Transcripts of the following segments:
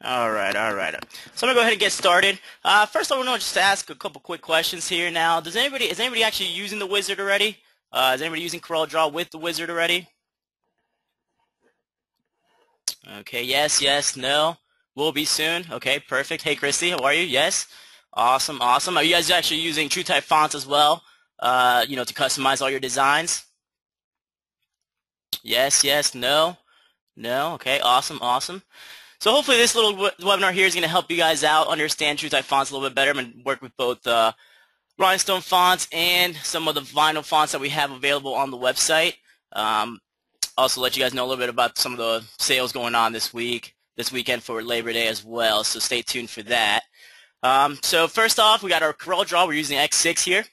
All right, all right. So I'm gonna go ahead and get started. First, I want to just ask a couple quick questions here. Now, is anybody actually using the wizard already? Is anybody using Corel Draw with the wizard already? Okay, yes, yes, no. Will be soon. Okay, perfect. Hey, Christy, how are you? Yes. Awesome, awesome. Are you guys actually using TrueType fonts as well? To customize all your designs? Yes, yes, no, no. Okay, awesome, awesome. So hopefully this little webinar here is going to help you guys out, understand TrueType fonts a little bit better. I'm going to work with both Rhinestone fonts and some of the vinyl fonts that we have available on the website. Also let you guys know a little bit about some of the sales going on this weekend for Labor Day as well, so stay tuned for that. So first off, we got our Corel Draw. We're using X6 here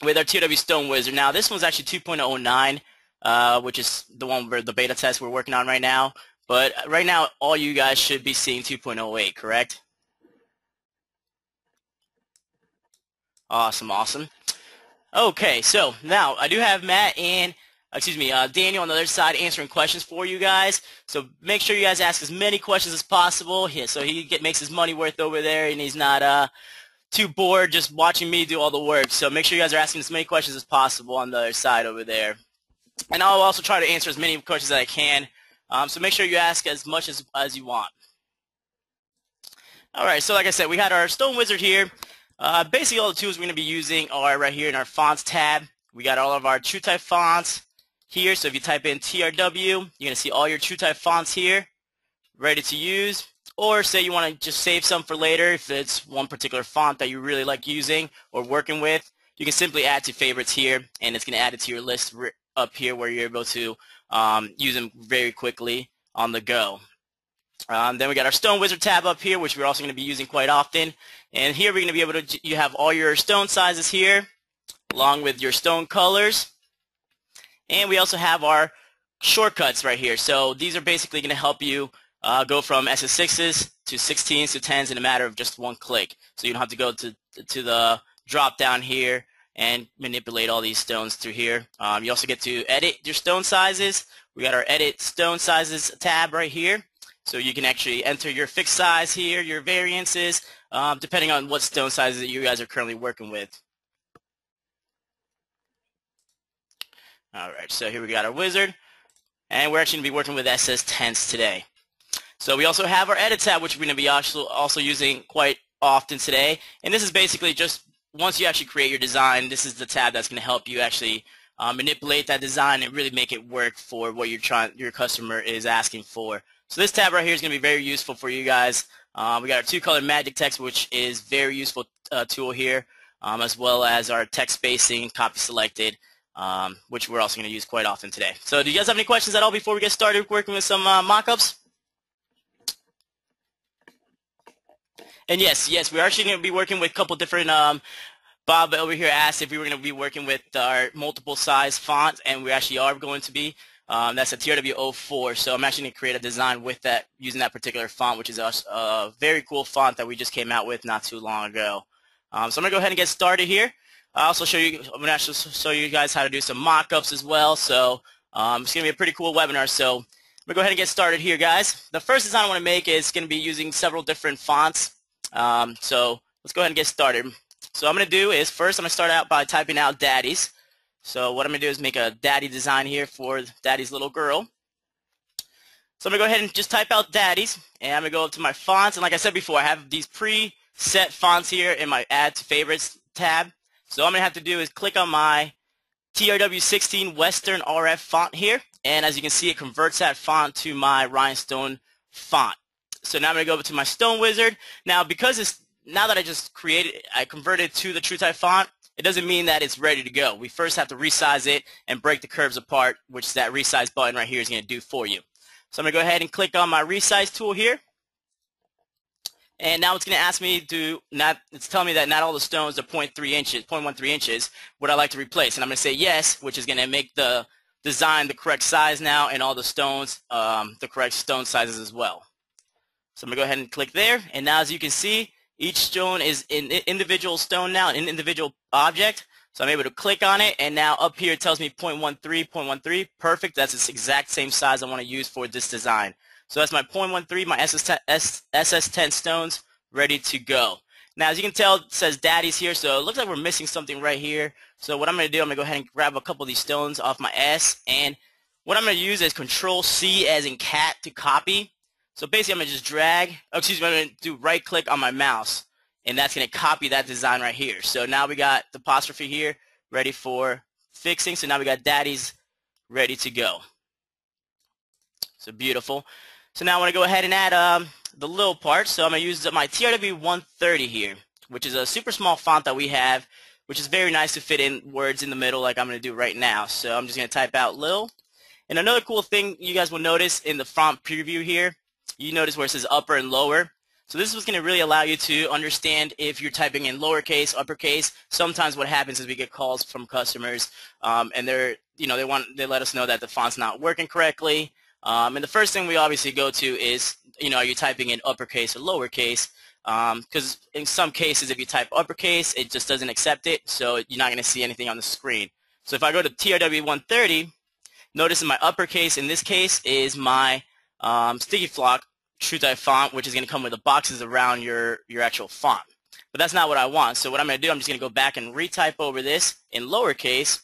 with our TW Stone Wizard. Now this one's actually 2.09, which is the one where the beta test we're working on right now. But right now, all you guys should be seeing 2.08, correct? Awesome, awesome. Okay, so now I do have Matt and, Daniel on the other side answering questions for you guys. So make sure you guys ask as many questions as possible, so he makes his money worth over there, and he's not too bored just watching me do all the work. So make sure you guys are asking as many questions as possible on the other side over there. And I'll also try to answer as many questions as I can. So make sure you ask as much as you want. All right, so like I said, we had our Stone Wizard here. Basically, all the tools we're going to be using are right here in our Fonts tab. We got all of our TrueType fonts here. So if you type in TRW, you're going to see all your TrueType fonts here, ready to use. Or say you want to just save some for later, if it's one particular font that you really like using or working with, you can simply add to favorites here, and it's going to add it to your list up here where you're able to use them very quickly on the go. Then we got our Stone Wizard tab up here, which we're also going to be using quite often. And here we're going to be able to, you have all your stone sizes here, along with your stone colors. And we also have our shortcuts right here. So these are basically going to help you go from SS6s to 16s to 10s in a matter of just one click. So you don't have to go to the drop down here and manipulate all these stones through here. You also get to edit your stone sizes. We got our Edit Stone Sizes tab right here. So you can actually enter your fixed size here, your variances, depending on what stone sizes that you guys are currently working with. All right, so here we got our wizard, and we're actually going to be working with SS10s today. So we also have our Edit tab, which we're going to be also using quite often today. And this is basically just once you actually create your design, this is the tab that's going to help you actually manipulate that design and really make it work for what your customer is asking for. So this tab right here is going to be very useful for you guys. We got our two-color magic text, which is very useful tool here, as well as our text spacing, copy selected, which we're also going to use quite often today. So do you guys have any questions at all before we get started working with some mock-ups? And yes, we're actually going to be working with a couple different, Bob over here asked if we were going to be working with our multiple size font, and we actually are going to be. That's a TRW04, so I'm actually going to create a design with that, using that particular font, which is a very cool font that we just came out with not too long ago. So I'm going to go ahead and get started here. I'm going to actually show you guys how to do some mock-ups as well, so it's going to be a pretty cool webinar. So I'm going to go ahead and get started here, guys. The first design I want to make is going to be using several different fonts. So let's go ahead and get started. So what I'm going to do is first I'm going to start out by typing out daddies. So what I'm going to do is make a daddy design here for daddy's little girl. So I'm going to go ahead and just type out daddies, and I'm going to go up to my fonts. And like I said before, I have these preset fonts here in my Add to Favorites tab. So all I'm going to have to do is click on my TRW16 Western RF font here. And as you can see, it converts that font to my Rhinestone font. So now I'm going to go over to my Stone Wizard. Now now that I converted to the TrueType font, it doesn't mean that it's ready to go. We first have to resize it and break the curves apart, which that resize button right here is going to do for you. So I'm going to go ahead and click on my resize tool here. And now it's going to ask me it's telling me that not all the stones are 0.13 inches, would I like to replace? And I'm going to say yes, which is going to make the design the correct size now, and all the stones the correct stone sizes as well. So I'm going to go ahead and click there. And now as you can see, each stone is an individual stone now, an individual object. So I'm able to click on it, and now up here it tells me 0.13, 0.13. Perfect. That's the exact same size I want to use for this design. So that's my 0.13, my SS10 stones ready to go. Now, as you can tell, it says Daddy's here, so it looks like we're missing something right here. So what I'm going to do, I'm going to go ahead and grab a couple of these stones off my S, and what I'm going to use is Control-C as in cat to copy. So basically, I'm going to just drag, I'm going to do right-click on my mouse, and that's going to copy that design right here. So now we got the apostrophe here ready for fixing. So now we got Daddy's ready to go. So beautiful. So now I want to go ahead and add the little part. So I'm going to use my TRW 130 here, which is a super small font that we have, which is very nice to fit in words in the middle like I'm going to do right now. So I'm just going to type out Lil. And another cool thing you guys will notice in the font preview here, you notice where it says upper and lower. So this is what's going to really allow you to understand if you're typing in lowercase, uppercase. Sometimes what happens is we get calls from customers, and they let us know that the font's not working correctly. And the first thing we obviously go to is, are you typing in uppercase or lowercase? Because in some cases, if you type uppercase, it just doesn't accept it, so you're not going to see anything on the screen. So if I go to TRW 130, notice in my uppercase, in this case, is my Sticky Flock True Type font, which is going to come with the boxes around your actual font. But that's not what I want. So what I'm going to do, I'm just going to go back and retype over this in lowercase,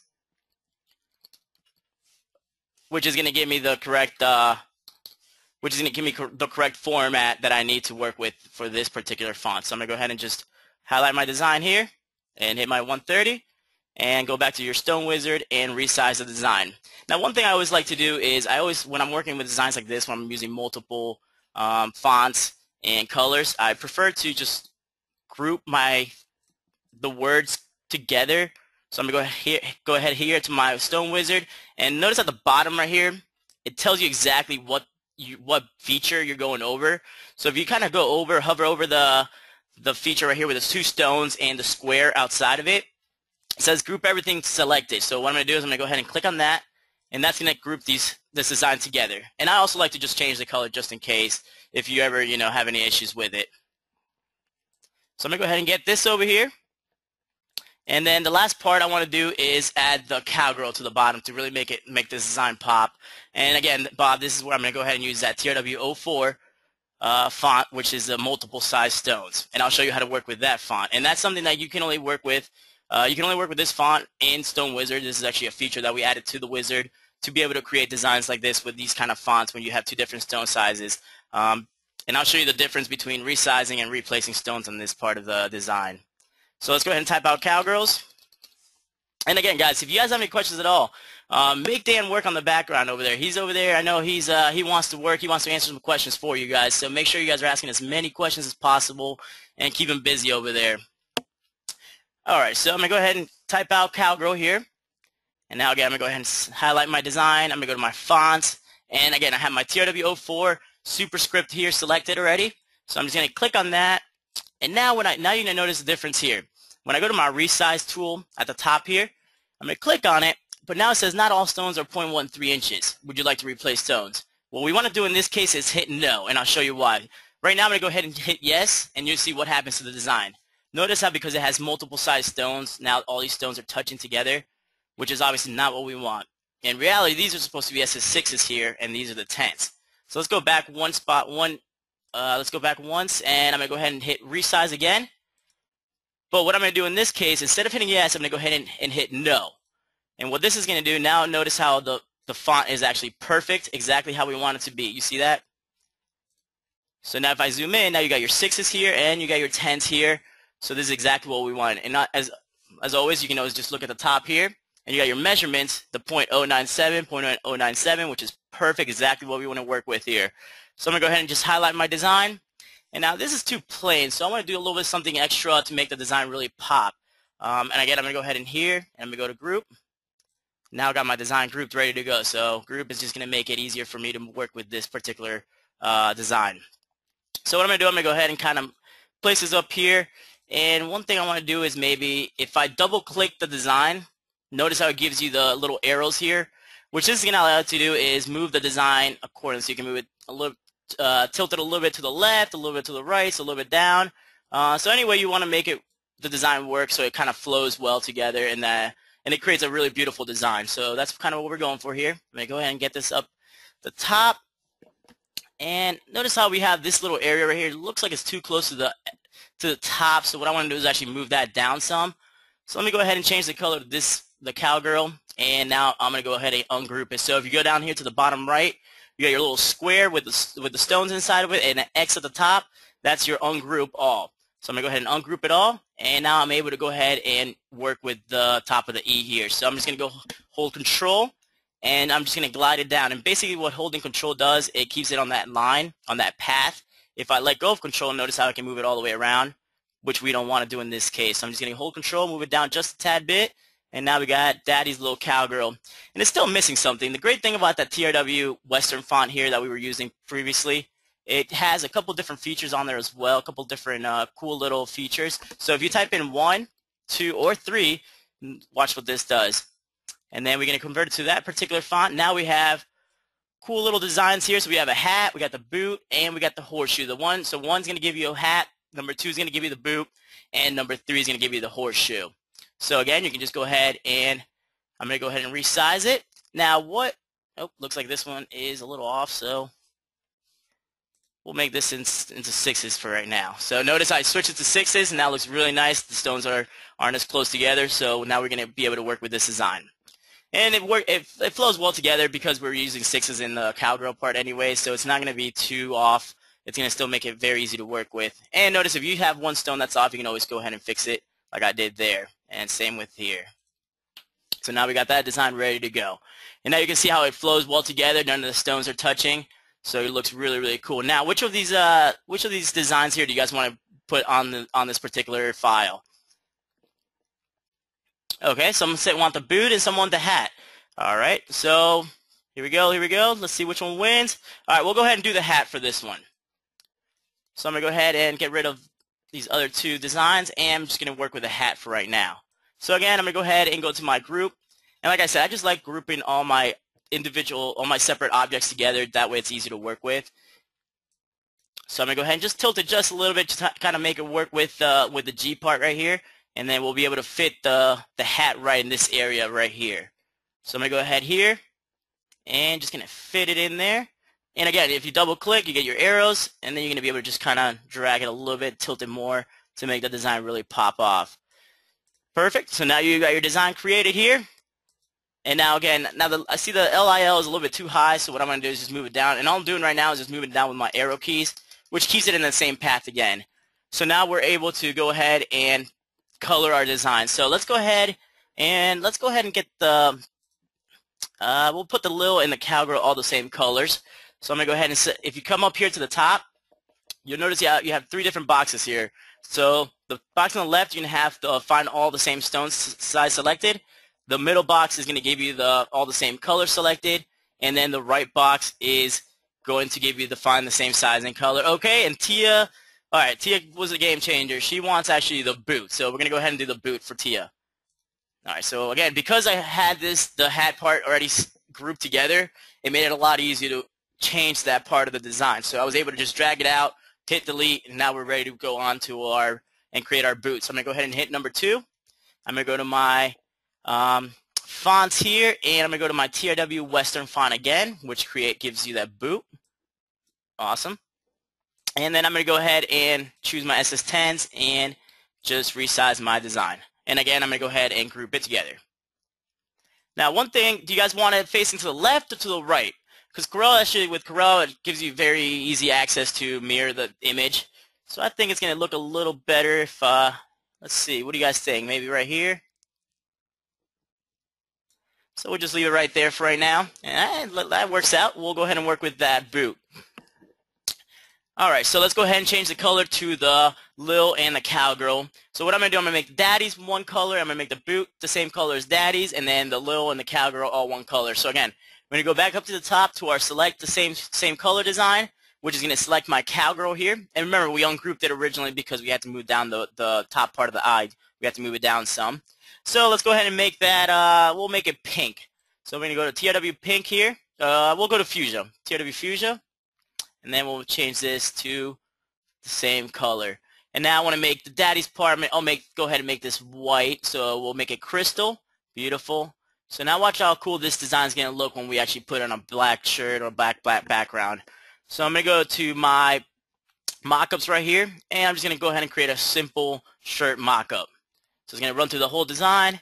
which is going to give me the correct format that I need to work with for this particular font. So I'm going to go ahead and just highlight my design here and hit my 130 and go back to your Stone Wizard and resize the design. Now, one thing I always like to do is when I'm working with designs like this, when I'm using multiple fonts and colors, I prefer to just group the words together. So I'm going to go ahead here to my Stone Wizard, and notice at the bottom right here, it tells you exactly what feature you're going over. So if you kind of hover over the feature right here with the two stones and the square outside of it, it says group everything selected. So what I'm going to do is I'm going to go ahead and click on that, and that's going to group this design together. And I also like to just change the color just in case if you ever have any issues with it. So I'm going to go ahead and get this over here. And then the last part I want to do is add the cowgirl to the bottom to really make this design pop. And again, Bob, this is where I'm going to go ahead and use that TRW 04 font, which is the multiple size stones. And I'll show you how to work with that font. And that's something that you can only work with. You can only work with this font in Stone Wizard. This is actually a feature that we added to the wizard to be able to create designs like this with these kind of fonts when you have two different stone sizes. And I'll show you the difference between resizing and replacing stones on this part of the design. So let's go ahead and type out Cowgirls. And again, guys, if you guys have any questions at all, make Dan work on the background over there. He's over there. I know he wants to work. He wants to answer some questions for you guys. So make sure you guys are asking as many questions as possible and keep him busy over there. All right, so I'm going to go ahead and type out Cowgirl here. And now, again, I'm going to go ahead and highlight my design. I'm going to go to my fonts. And again, I have my TRW 04 superscript here selected already. So I'm just going to click on that. And now you're going to notice the difference here. When I go to my resize tool at the top here, I'm going to click on it, but now it says not all stones are 0.13 inches. Would you like to replace stones? What we want to do in this case is hit no, and I'll show you why. Right now I'm going to go ahead and hit yes, and you'll see what happens to the design. Notice how because it has multiple size stones, now all these stones are touching together, which is obviously not what we want. In reality, these are supposed to be SS6s here, and these are the 10s. So let's go back let's go back once, and I'm going to go ahead and hit resize again. But what I'm going to do in this case, instead of hitting yes, I'm going to go ahead and hit no. And what this is going to do, now notice how the font is actually perfect, exactly how we want it to be. You see that? So now if I zoom in, now you got your 6s here and you got your 10s here. So this is exactly what we want. And not, as always, you can always just look at the top here. And you got your measurements, the 0.097, 0.097, which is perfect, exactly what we want to work with here. So I'm going to go ahead and just highlight my design. And now this is too plain, so I want to do a little bit of something extra to make the design really pop. And again, I'm going to go ahead in here, and I'm going to go to Group. Now I got my design grouped ready to go. So Group is just going to make it easier for me to work with this particular design. So what I'm going to do, I'm going to go ahead and kind of place this up here. And one thing I want to do is maybe if I double-click the design, notice how it gives you the little arrows here. Which this is going to allow you to do is move the design accordingly. So you can move it a little tilt it a little bit to the left, a little bit to the right, so a little bit down. So anyway, you want to make the design work so it kind of flows well together, and it creates a really beautiful design. So that's kind of what we're going for here. I'm going to go ahead and get this up the top. And notice how we have this little area right here. It looks like it's too close to the top. So what I want to do is actually move that down some. So let me go ahead and change the color to the cowgirl. And now I'm going to go ahead and ungroup it. So if you go down here to the bottom right, you got your little square with the stones inside of it and an X at the top. That's your ungroup all. So I'm going to go ahead and ungroup it all. And now I'm able to go ahead and work with the top of the E here. So I'm just going to go hold Control. And I'm just going to glide it down. And basically what holding Control does, it keeps it on that line, on that path. If I let go of Control, notice how I can move it all the way around, which we don't want to do in this case. So I'm just going to hold Control, move it down just a tad bit. And now we got Daddy's little cowgirl. And it's still missing something. The great thing about that TRW Western font here that we were using previously, it has a couple different features on there as well, a couple different cool little features. So if you type in 1, 2, or 3, watch what this does. And then we're going to convert it to that particular font. Now we have cool little designs here. So we have a hat, we got the boot, and we got the horseshoe. So one's going to give you a hat, number 2 is going to give you the boot, and number 3 is going to give you the horseshoe. So again, you can just go ahead and I'm going to go ahead and resize it. Now looks like this one is a little off, so we'll make this into 6s for right now. So notice I switched it to 6s, and now it looks really nice. The stones aren't as close together, so now we're going to be able to work with this design. And it flows well together because we're using 6s in the cowgirl part anyway, so it's not going to be too off. It's going to still make it very easy to work with. And notice if you have one stone that's off, you can always go ahead and fix it like I did there. And same with here. So now we got that design ready to go. And now you can see how it flows well together. None of the stones are touching. So it looks really, really cool. Now, which of these designs here do you guys want to put on this particular file? Okay, some want the boot and some want the hat. All right, so here we go. Let's see which one wins. All right, we'll go ahead and do the hat for this one. So I'm going to go ahead and get rid of these other 2 designs, and I'm just going to work with the hat for right now. So again, I'm going to go ahead and go to my group. And like I said, I just like grouping all my separate objects together. That way it's easy to work with. So I'm going to go ahead and just tilt it just a little bit to kind of make it work with the G part right here. And then we'll be able to fit the hat right in this area right here. So I'm going to go ahead here and just going to fit it in there. And again, if you double click, you get your arrows, and then you're going to be able to just kind of drag it a little bit, tilt it more to make the design really pop off. Perfect. So now you got your design created here. And now again, I see the LIL is a little bit too high, so what I'm going to do is just move it down. And all I'm doing right now is just moving it down with my arrow keys, which keeps it in the same path again. So now we're able to go ahead and color our design. So let's go ahead and get the we'll put the Lil and the cowgirl all the same colors. So I'm gonna go ahead and if you come up here to the top, you'll notice you have 3 different boxes here. So the box on the left, you're gonna have to find all the same stones size selected. The middle box is gonna give you all the same color selected, and then the right box is going to give you find the same size and color. Okay, and Tia. All right, Tia was a game changer. She wants actually the boot, so we're going to go ahead and do the boot for Tia. All right, so again, because I had the hat part already grouped together, it made it a lot easier to change that part of the design. So I was able to just drag it out, hit delete, and now we're ready to go on to and create our boot. So I'm going to go ahead and hit number 2. I'm going to go to my fonts here, and I'm going to go to my TRW Western font again, which gives you that boot. Awesome. And then I'm going to go ahead and choose my SS10s and just resize my design. And again, I'm going to go ahead and group it together. Now, one thing, do you guys want it facing to the left or to the right? Because with Corel, it gives you very easy access to mirror the image. So I think it's going to look a little better if, let's see, what do you guys think? Maybe right here? So we'll just leave it right there for right now. And that works out. We'll go ahead and work with that boot. Alright, so let's go ahead and change the color to the Lil and the cowgirl. So what I'm going to do, I'm going to make Daddy's one color, I'm going to make the boot the same color as Daddy's, and then the Lil and the cowgirl all one color. So again, we're going to go back up to the top to our select the same color design, which is going to select my cowgirl here. And remember, we ungrouped it originally because we had to move down the top part of the eye. We have to move it down some. So let's go ahead and make that, we'll make it pink. So we're going to go to TRW Pink here. We'll go to Fuchsia, TRW Fuchsia. And then we'll change this to the same color. And now I want to make the Daddy's part. I'll go ahead and make this white. So we'll make it crystal. Beautiful. So now watch how cool this design is going to look when we actually put it on a black shirt or black background. So I'm going to go to my mockups right here, and I'm just going to go ahead and create a simple shirt mockup. So it's going to run through the whole design.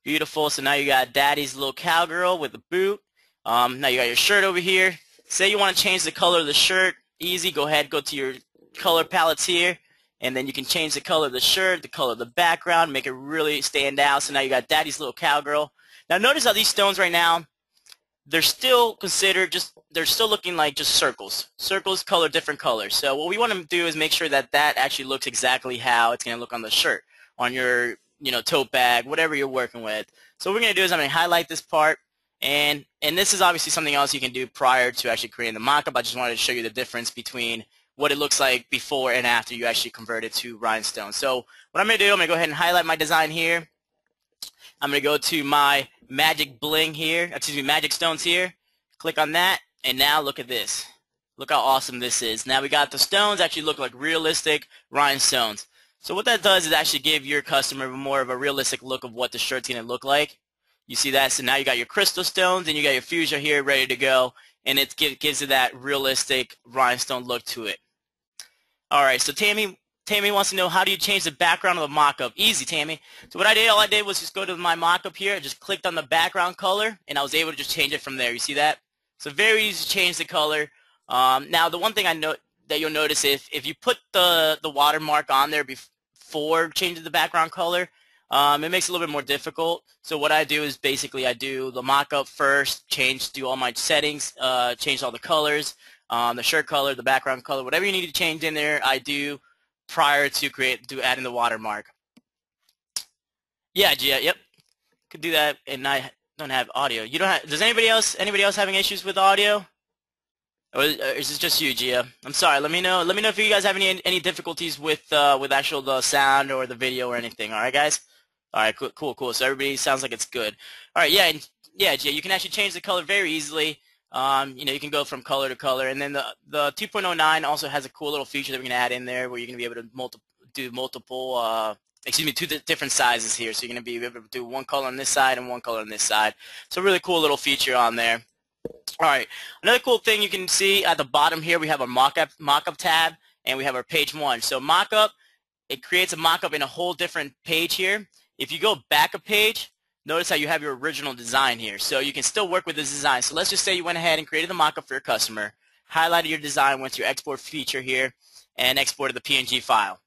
Beautiful. So now you got Daddy's little cowgirl with the boot. Now you got your shirt over here. Say you want to change the color of the shirt. Easy. Go ahead, go to your color palettes here, and then you can change the color of the shirt, the color of the background, make it really stand out. So now you got Daddy's little cowgirl. Now notice how these stones right now, they're still considered they're still looking like just circles. Circles color different colors. So what we want to do is make sure that that actually looks exactly how it's going to look on the shirt, on your tote bag, whatever you're working with. So what we're going to do is I'm going to highlight this part, and this is obviously something else you can do prior to actually creating the mockup. I just wanted to show you the difference between what it looks like before and after you actually convert it to rhinestone. So what I'm going to do, I'm going to go ahead and highlight my design here. I'm going to go to my magic bling here, magic stones here. Click on that, and now look at this. Look how awesome this is. Now we got the stones actually look like realistic rhinestones. So what that does is actually give your customer more of a realistic look of what the shirt's going to look like. You see that? So now you got your crystal stones, and you got your fuchsia here ready to go, and it gives it that realistic rhinestone look to it. All right, so Tammy wants to know, how do you change the background of the mock-up? Easy, Tammy. So what I did, all I did was just go to my mock-up here. I just clicked on the background color, and I was able to just change it from there. You see that? So very easy to change the color. Now, the one thing I know that you'll notice, if you put the watermark on there before changing the background color, it makes it a little bit more difficult. So what I do is basically I do the mock-up first, do all my settings, change all the colors, the shirt color, the background color, whatever you need to change in there, I do prior to adding the watermark. Yeah, Gia, yep, could do that, and I don't have audio. You don't have? Does anybody else having issues with audio, or is this just you, Gia? I'm sorry. Let me know. Let me know if you guys have any difficulties with actual the sound or the video or anything. All right, guys. All right, cool. So everybody sounds like it's good. All right, yeah, Gia, you can actually change the color very easily. You can go from color to color, and then the 2.09 also has a cool little feature that we're gonna add in there, where you're gonna be able to do multiple, two different sizes here. So you're gonna be able to do one color on this side and one color on this side. So really cool little feature on there. All right, another cool thing you can see at the bottom here, we have our mockup tab, and we have our page 1. So mockup, it creates a mockup in a whole different page here. If you go back a page, notice how you have your original design here. So you can still work with this design. So let's just say you went ahead and created the mockup for your customer, highlighted your design, went to your export feature here, and exported the PNG file.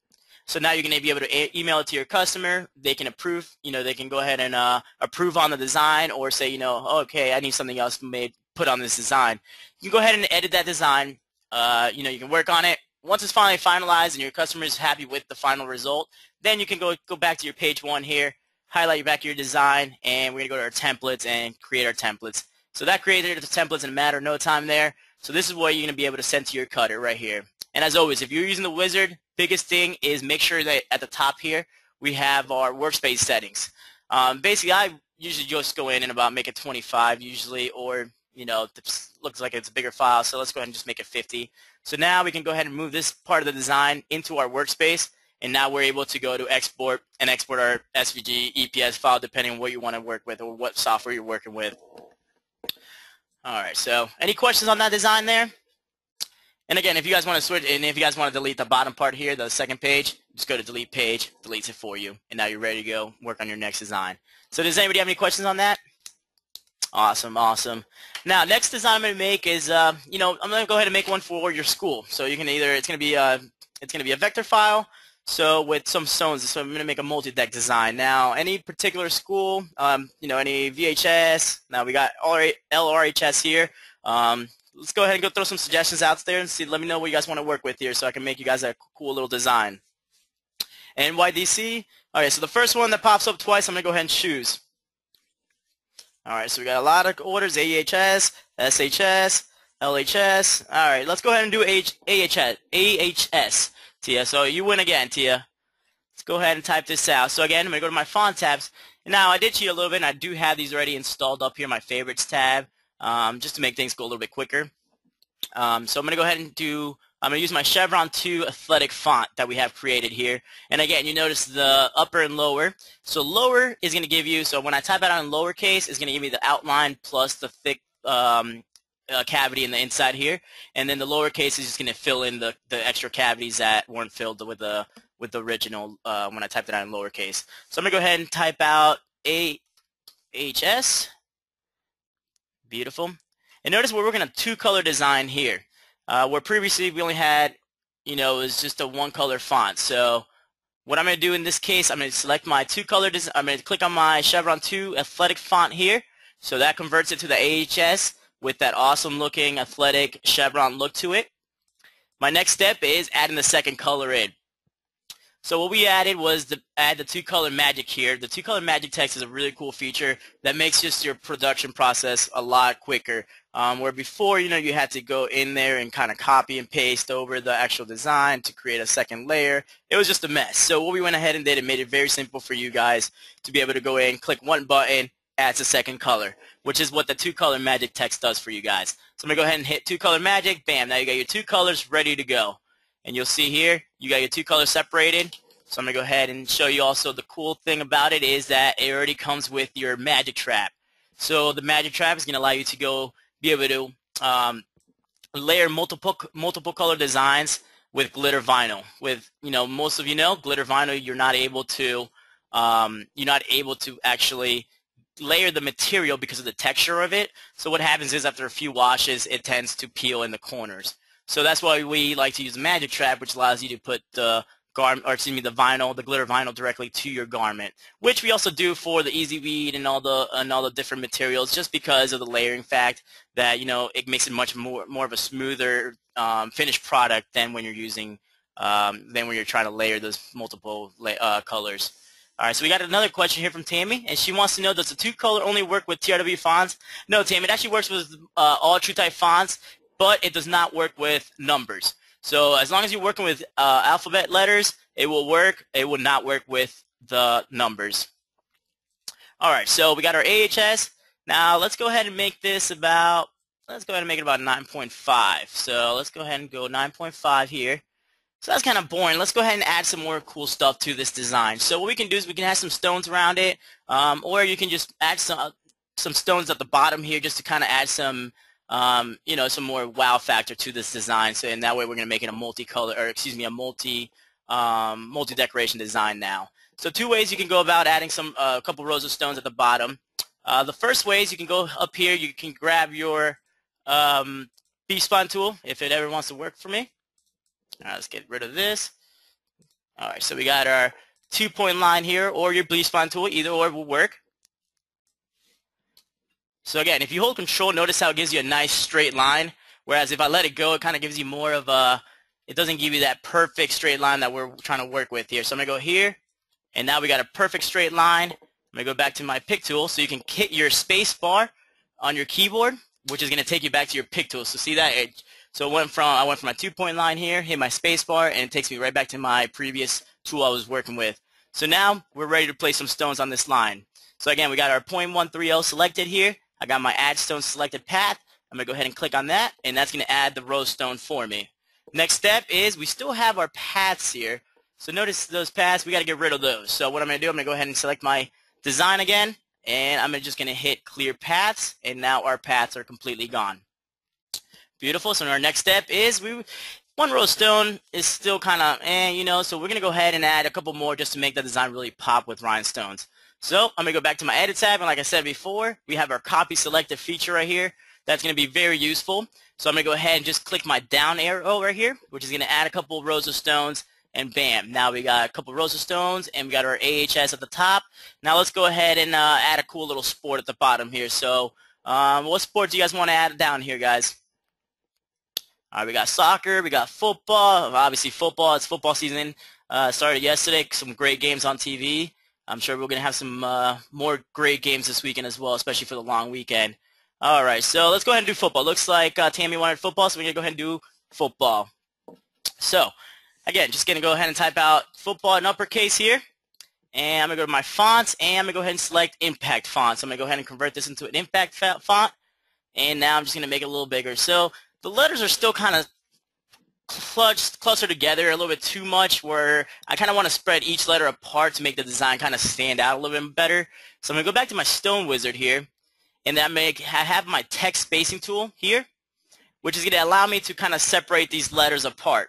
So now you're going to be able to email it to your customer. They can approve. They can go ahead and approve on the design, or say, oh, okay, I need something else put on this design. You can go ahead and edit that design. You can work on it. Once it's finally finalized and your customer is happy with the final result, then you can go back to your page 1 here, highlight back your design, and we're going to go to our templates and create our templates. So that created the templates in a matter of no time there. So this is what you're going to be able to send to your cutter right here. And as always, if you're using the wizard, biggest thing is make sure that at the top here we have our workspace settings. Basically, I usually just go in and make it 25 usually, or it looks like it's a bigger file, so let's go ahead and just make it 50. So now we can go ahead and move this part of the design into our workspace, and now we're able to go to export and export our SVG EPS file depending on what you want to work with or what software you're working with. All right, so any questions on that design there? And again, if you guys want to switch, and if you guys want to delete the bottom part here, the second page, just go to delete page, deletes it for you, and now you're ready to go work on your next design. So does anybody have any questions on that? Awesome. Now, next design I'm going to make is, I'm going to go ahead and make one for your school. So you can it's going to be a vector file, so with some stones. So I'm going to make a multi-deck design. Now, any particular school, any VHS. Now we got LRHS here. Let's go ahead and go throw some suggestions out there and see. Let me know what you guys want to work with here, so I can make you guys a cool little design. NYDC. All right. So the first one that pops up twice, I'm going to go ahead and choose. All right, so we got a lot of orders: AHS, SHS, LHS. All right, let's go ahead and do AHS, Tia. So you win again, Tia. Let's go ahead and type this out. So again, I'm going to go to my font tabs. And now I did cheat a little bit, and I do have these already installed up here, my favorites tab, just to make things go a little bit quicker. So I'm going to go ahead and I'm going to use my Chevron 2 athletic font that we have created here. And again, you notice the upper and lower. So lower is going to give you, so when I type it out in lowercase, it's going to give me the outline plus the thick cavity in the inside here, and then the lowercase is just going to fill in the extra cavities that weren't filled with the original when I typed it out in lowercase. So I'm going to go ahead and type out AHS. Beautiful. And notice we're working on two-color design here, where previously we only had, it was just a one-color font. So what I'm going to do in this case, I'm going to select my two-color design. I'm going to click on my Chevron 2 athletic font here. So that converts it to the AHS with that awesome-looking athletic chevron look to it. My next step is adding the second color in. So what we added was add the two-color magic here. The two-color magic text is a really cool feature that makes just your production process a lot quicker. Where before, you had to go in there and kind of copy and paste over the actual design to create a second layer. It was just a mess. So what we went ahead and did, it made it very simple for you guys to be able to go in, click one button, adds a second color, which is what the two-color magic text does for you guys. So I'm going to go ahead and hit two-color magic. Bam, now you got your two colors ready to go. And you'll see here, you got your two colors separated. So I'm going to go ahead and show you also the cool thing about it is that it already comes with your magic trap. So the magic trap is going to allow you to be able to layer multiple color designs with glitter vinyl. With, most of glitter vinyl, you're not able to actually layer the material because of the texture of it. So what happens is after a few washes, it tends to peel in the corners. So that's why we like to use a magic trap, which allows you to put the glitter vinyl directly to your garment, which we also do for the Easyweed and all the different materials, just because of the layering fact that it makes it much more of a smoother finished product than when you're trying to layer those multiple colors. All right, so we got another question here from Tammy, and she wants to know, does the two-color only work with TRW fonts? No, Tammy, it actually works with all TrueType fonts, but it does not work with numbers. So as long as you're working with alphabet letters, it will work. It will not work with the numbers. All right, so we got our AHS. Now let's go ahead and make this about, 9.5. So let's go ahead and go 9.5 here. So that's kind of boring. Let's go ahead and add some more cool stuff to this design. So what we can do is we can add some stones around it, or you can just add some stones at the bottom here just to kind of add some some more wow factor to this design. So and that way we're going to make it a multi-decoration design now. So two ways you can go about adding a couple rows of stones at the bottom. The first way is you can go up here. You can grab your B-spline tool if it ever wants to work for me. All right, let's get rid of this. All right, so we got our 2-point line here, or your B-spline tool. Either or will work. So again, if you hold control, notice how it gives you a nice straight line, whereas if I let it go, it kind of gives you more of it doesn't give you that perfect straight line that we're trying to work with here. So I'm going to go here, and now we got a perfect straight line. I'm going to go back to my pick tool, so you can hit your space bar on your keyboard, which is going to take you back to your pick tool. So see that? I went from my 2-point line here, hit my space bar, and it takes me right back to my previous tool I was working with. So now we're ready to place some stones on this line. So again, we got our 0.130 selected here. I got my add stone selected path. I'm going to go ahead and click on that, and that's going to add the rose stone for me. Next step is we still have our paths here. So notice those paths, we got to get rid of those. So what I'm going to do, I'm going to go ahead and select my design again, and I'm just going to hit clear paths, and now our paths are completely gone. Beautiful. So our next step is one rose stone is still kind of so we're going to go ahead and add a couple more just to make the design really pop with rhinestones. So I'm going to go back to my edit tab, and like I said before, we have our copy selected feature right here. That's going to be very useful. So I'm going to go ahead and just click my down arrow right here, which is going to add a couple rows of stones, and bam, now we got a couple rows of stones, and we got our AHS at the top. Now let's go ahead and add a cool little sport at the bottom here. So what sport do you guys want to add down here, guys? All right, we got soccer, we got football. Obviously football, it's football season. Started yesterday, some great games on TV. I'm sure we're going to have some more great games this weekend as well, especially for the long weekend. All right, so let's go ahead and do football. Looks like Tammy wanted football, so we're going to go ahead and do football. So, again, just going to go ahead and type out football in uppercase here. And I'm going to go to my fonts, and I'm going to go ahead and select impact font. So I'm going to go ahead and convert this into an impact font. And now I'm just going to make it a little bigger. So the letters are still kind of clustered together a little bit too much, where I kind of want to spread each letter apart to make the design kind of stand out a little bit better. So I'm going to go back to my stone wizard here, and then I have my text spacing tool here. which is going to allow me to kind of separate these letters apart.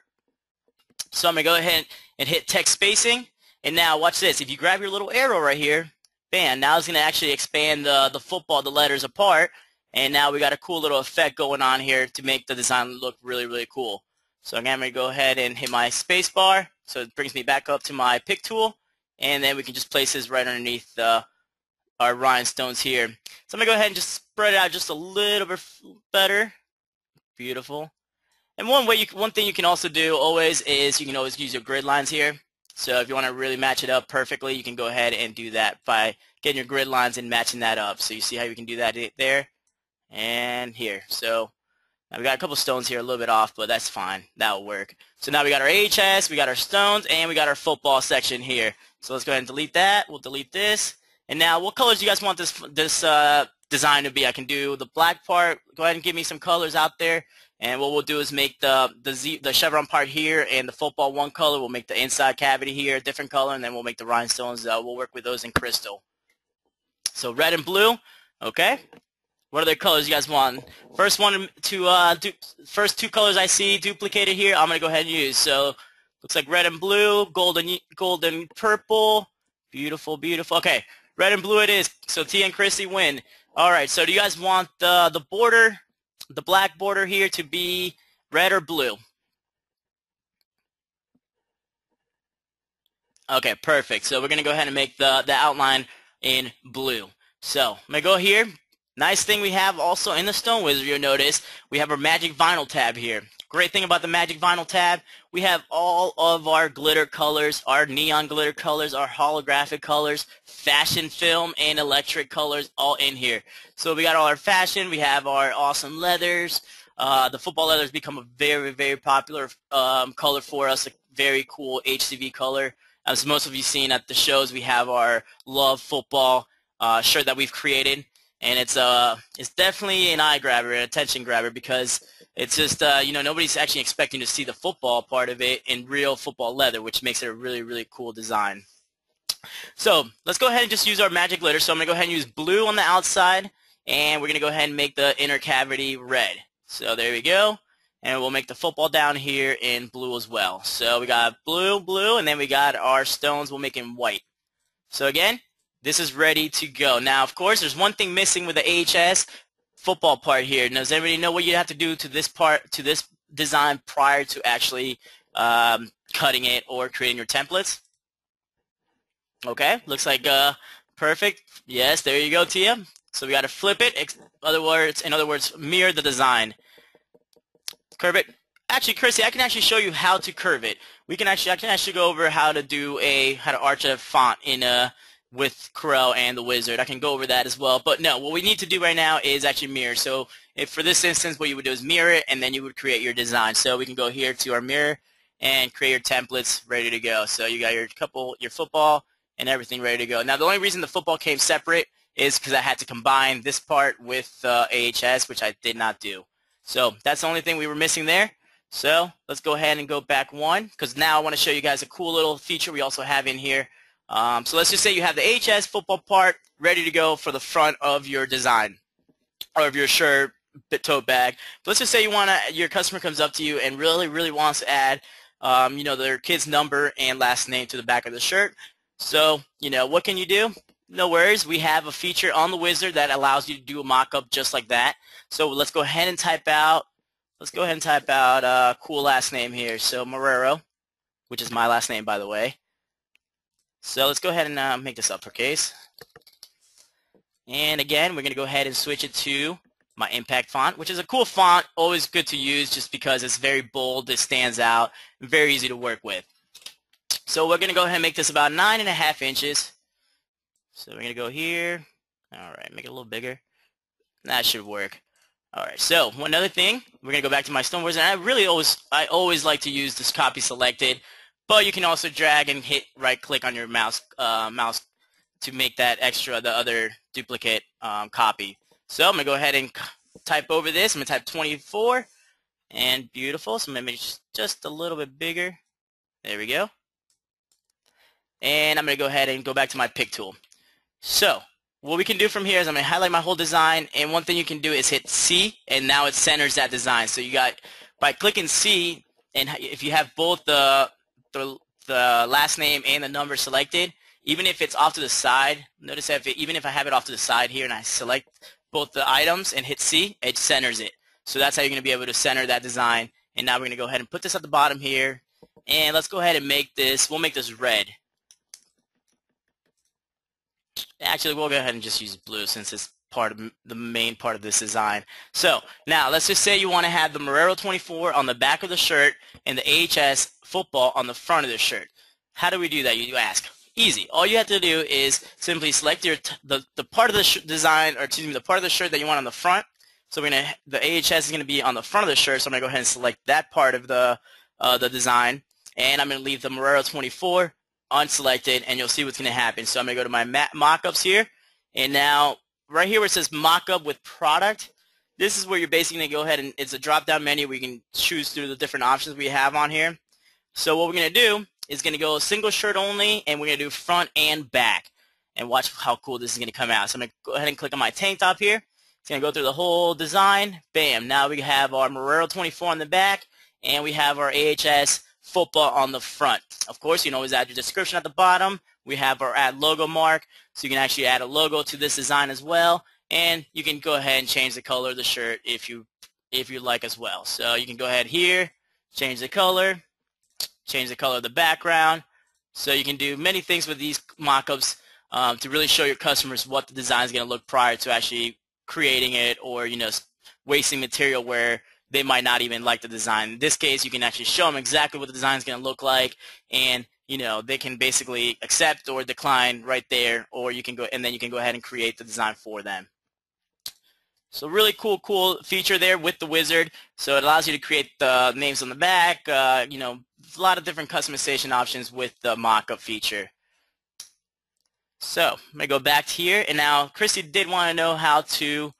So I'm going to go ahead and hit text spacing. And now watch this. If you grab your little arrow right here, bam, now it's going to actually expand the letters apart. And now we got a cool little effect going on here to make the design look really, really cool. So again, I'm going to go ahead and hit my space bar. So it brings me back up to my pick tool. And then we can just place this right underneath our rhinestones here. So I'm going to go ahead and just spread it out just a little bit better. Beautiful. And one thing you can also do always is you can always use your grid lines here. So if you want to really match it up perfectly, you can go ahead and do that by getting your grid lines and matching that up. So you see how you can do that there and here. So now we got a couple stones here a little bit off, but that's fine. That'll work. So now we got our AHS, we got our stones, and we got our football section here. So let's go ahead and delete that. We'll delete this. And now what colors do you guys want this design to be? I can do the black part. Go ahead and give me some colors out there. And what we'll do is make the chevron part here and the football one color. We'll make the inside cavity here a different color, and then we'll make the rhinestones. We'll work with those in crystal. So red and blue, okay. What other colors you guys want? First first two colors I see duplicated here, I'm gonna go ahead and use. So looks like red and blue, golden purple, beautiful, beautiful. Okay, red and blue it is. So T and Chrissy win. All right. So do you guys want the border? The black border here to be red or blue? Okay, perfect. So we're going to go ahead and make the outline in blue. So I'm going to go here. Nice thing we have also in the Stone Wizard, you'll notice, we have our Magic Vinyl tab here. Great thing about the Magic Vinyl tab, we have all of our glitter colors, our neon glitter colors, our holographic colors, fashion film, and electric colors all in here. So we got all our fashion, we have our awesome leathers. The football leathers become a very, very popular color for us, a very cool HTV color. As most of you seen at the shows, we have our Love Football shirt that we've created. And it's definitely an eye grabber, an attention grabber, because it's just nobody's actually expecting to see the football part of it in real football leather, which makes it a really, really cool design. So let's go ahead and just use our magic glitter. So I'm going to go ahead and use blue on the outside, and we're going to go ahead and make the inner cavity red. So there we go. And we'll make the football down here in blue as well. So we got blue, blue, and then we got our stones. We'll make it white. So again, this is ready to go. Now, of course, there's one thing missing with the AHS football part here. Does everybody know what you have to do to this part, to this design prior to actually cutting it or creating your templates? Okay, looks like perfect. Yes, there you go, Tia. So we got to flip it. In other words, mirror the design. Curve it. Actually, Chrissy, I can actually show you how to curve it. I can actually go over how to arch a font in with Corel and the Wizard. I can go over that as well. But no, what we need to do right now is actually mirror. So if for this instance, what you would do is mirror it, and then you would create your design. So we can go here to our mirror and create your templates ready to go. So you got your football and everything ready to go. Now, the only reason the football came separate is because I had to combine this part with AHS, which I did not do. So that's the only thing we were missing there. So let's go ahead and go back one, because now I want to show you guys a cool little feature we also have in here. So let's just say you have the AHS football part ready to go for the front of your design or of your shirt, tote bag. But let's just say your customer comes up to you and really, really wants to add their kid's number and last name to the back of the shirt. So what can you do? No worries. We have a feature on the Wizard that allows you to do a mock-up just like that. So let's go ahead and type out. Cool last name here. So Marrero, which is my last name, by the way. So let's go ahead and make this uppercase. And again, we're going to go ahead and switch it to my impact font, which is a cool font, always good to use just because it's very bold, it stands out, and very easy to work with. So we're going to go ahead and make this about 9.5 inches. So we're going to go here. All right, make it a little bigger. That should work. All right, so one other thing, we're going to go back to my Stone Wizard. And I always like to use this copy selected, but you can also drag and hit right-click on your mouse to make that the other duplicate copy. So I'm going to go ahead and type over this. I'm going to type 24, and beautiful. So I'm going to make it just a little bit bigger. There we go. And I'm going to go ahead and go back to my pick tool. So what we can do from here is I'm going to highlight my whole design, and one thing you can do is hit C, and now it centers that design. So you got, by clicking C, and if you have both the, the last name and the number selected, even if it's off to the side, notice that even if I have it off to the side here and I select both the items and hit C, it centers it. So that's how you're going to be able to center that design. And now we're going to go ahead and put this at the bottom here, and let's go ahead and make this, we'll make this red. Actually, we'll go ahead and just use blue since it's part of the main part of this design. So now let's just say you want to have the Marrero 24 on the back of the shirt and the AHS football on the front of the shirt. How do we do that, you ask? Easy. All you have to do is simply select your the part of the design, or excuse me, the part of the shirt that you want on the front. So we're gonna, the AHS is going to be on the front of the shirt, so I'm going to go ahead and select that part of the design, and I'm going to leave the Marrero 24 unselected, and you'll see what's going to happen. So I'm going to go to my mockups here, and now right here where it says mockup with product, this is where you're basically going to go ahead and it's a drop-down menu where you can choose through the different options we have on here. So what we're going to do is going to go single shirt only, and we're going to do front and back, and watch how cool this is going to come out. So I'm going to go ahead and click on my tank top here. It's going to go through the whole design. Bam. Now we have our Marrero 24 on the back, and we have our AHS football on the front. Of course, you can always add your description at the bottom. We have our add logo mark, so you can actually add a logo to this design as well, and you can go ahead and change the color of the shirt if you like as well. So you can go ahead here, change the color of the background. So you can do many things with these mockups to really show your customers what the design is going to look prior to actually creating it, or wasting material where they might not even like the design. In this case, you can actually show them exactly what the design is going to look like, and they can basically accept or decline right there, or you can go, and then you can go ahead and create the design for them. So really cool feature there with the wizard. So it allows you to create the names on the back, a lot of different customization options with the mockup feature. So I'm going to go back here, and now Christy did want to know how to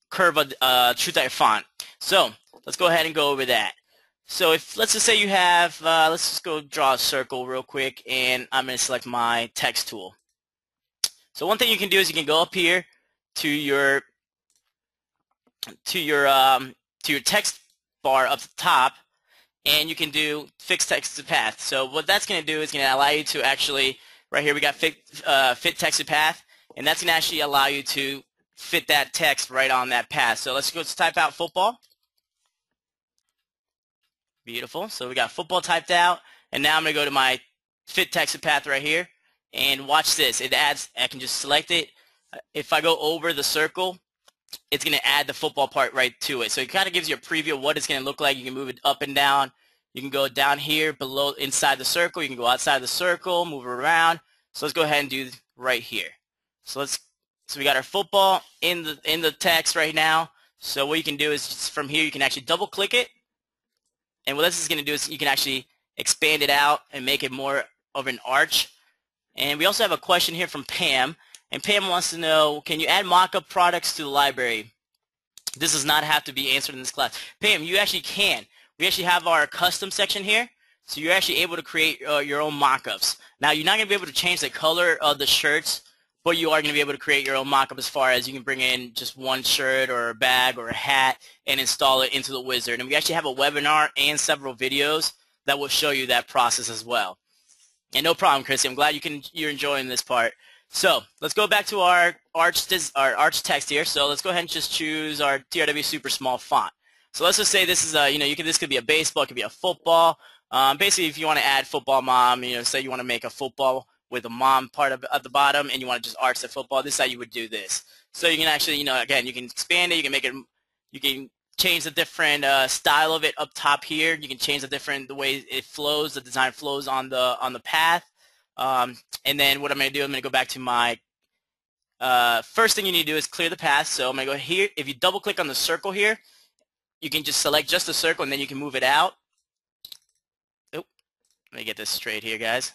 curve a TrueType font. So let's go ahead and go over that. So if, let's just say you have, let's just go draw a circle real quick, and I'm going to select my text tool. So one thing you can do is you can go up here to your text bar up the top, and you can do fix text to path. So what that's going to do is going to allow you to actually, right here we got fit text to path, and that's going to actually allow you to fit that text right on that path. So let's type out football. Beautiful. So we got football typed out, and now I'm going to go to my fit text to path right here, and watch this. It adds, I can just select it. If I go over the circle, it's going to add the football part right to it. So it kind of gives you a preview of what it's going to look like. You can move it up and down. You can go down here below inside the circle. You can go outside the circle, move it around. So let's go ahead and do right here. So we got our football in the text right now. So what you can do is just from here you can actually double click it. And what this is going to do is you can actually expand it out and make it more of an arch. And we also have a question here from Pam. And Pam wants to know, can you add mock-up products to the library? This does not have to be answered in this class. Pam, you actually can. We actually have our custom section here. So you're actually able to create your own mock-ups. Now, you're not going to be able to change the color of the shirts, but you are going to be able to create your own mock-up as far as you can bring in just one shirt or a bag or a hat and install it into the wizard. And we actually have a webinar and several videos that will show you that process as well. And no problem, Chrissy. I'm glad you're enjoying this part. So let's go back to our arch text here. So let's go ahead and just choose our TRW super small font. So let's just say this is this could be a baseball, it could be a football. Basically, if you want to add football mom, say you want to make a football with a mom part at the bottom, and you want to just arch the football, this is how you would do this. So you can actually, again, you can expand it, you can make it, you can change the different style of it up top here. You can change the way it flows, the design flows on the path. And then what I'm going to do, I'm going to go back to my first thing you need to do is clear the path. So I'm going to go here. If you double click on the circle here, you can just select just the circle, and then you can move it out. Oh, let me get this straight here, guys.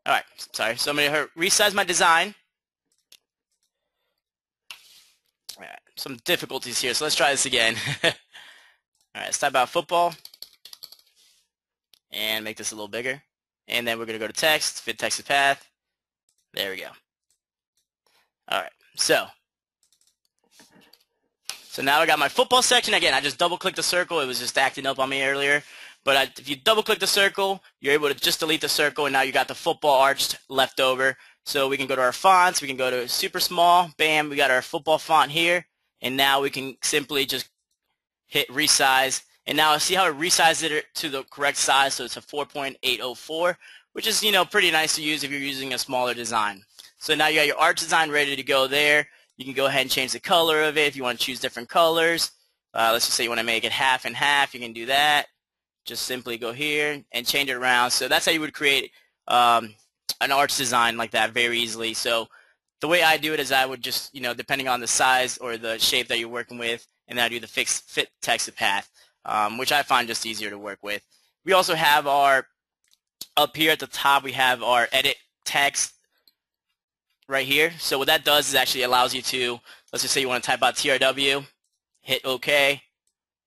All right, sorry. So I'm going to resize my design. All right, some difficulties here, so let's try this again. All right, let's type out football and make this a little bigger. And then we're going to go to text, fit text to path. There we go. All right, so now I got my football section. Again, I just double-click the circle. It was just acting up on me earlier. But if you double-click the circle, you're able to just delete the circle, and now you got the football arched left over. So we can go to our fonts. We can go to super small. Bam, we got our football font here. And now we can simply just hit resize. And now see how it resized it to the correct size. So it's a 4.804, which is, pretty nice to use if you're using a smaller design. So now you got your arch design ready to go there. You can go ahead and change the color of it if you want to choose different colors. Let's just say you want to make it half and half. You can do that. Just simply go here and change it around. So that's how you would create an arch design like that very easily. So the way I do it is I would just, depending on the size or the shape that you're working with, and then I do the fit text path, which I find just easier to work with. We also have up here at the top, we have our edit text right here. So what that does is actually allows you to, let's just say you want to type out TRW, hit OK.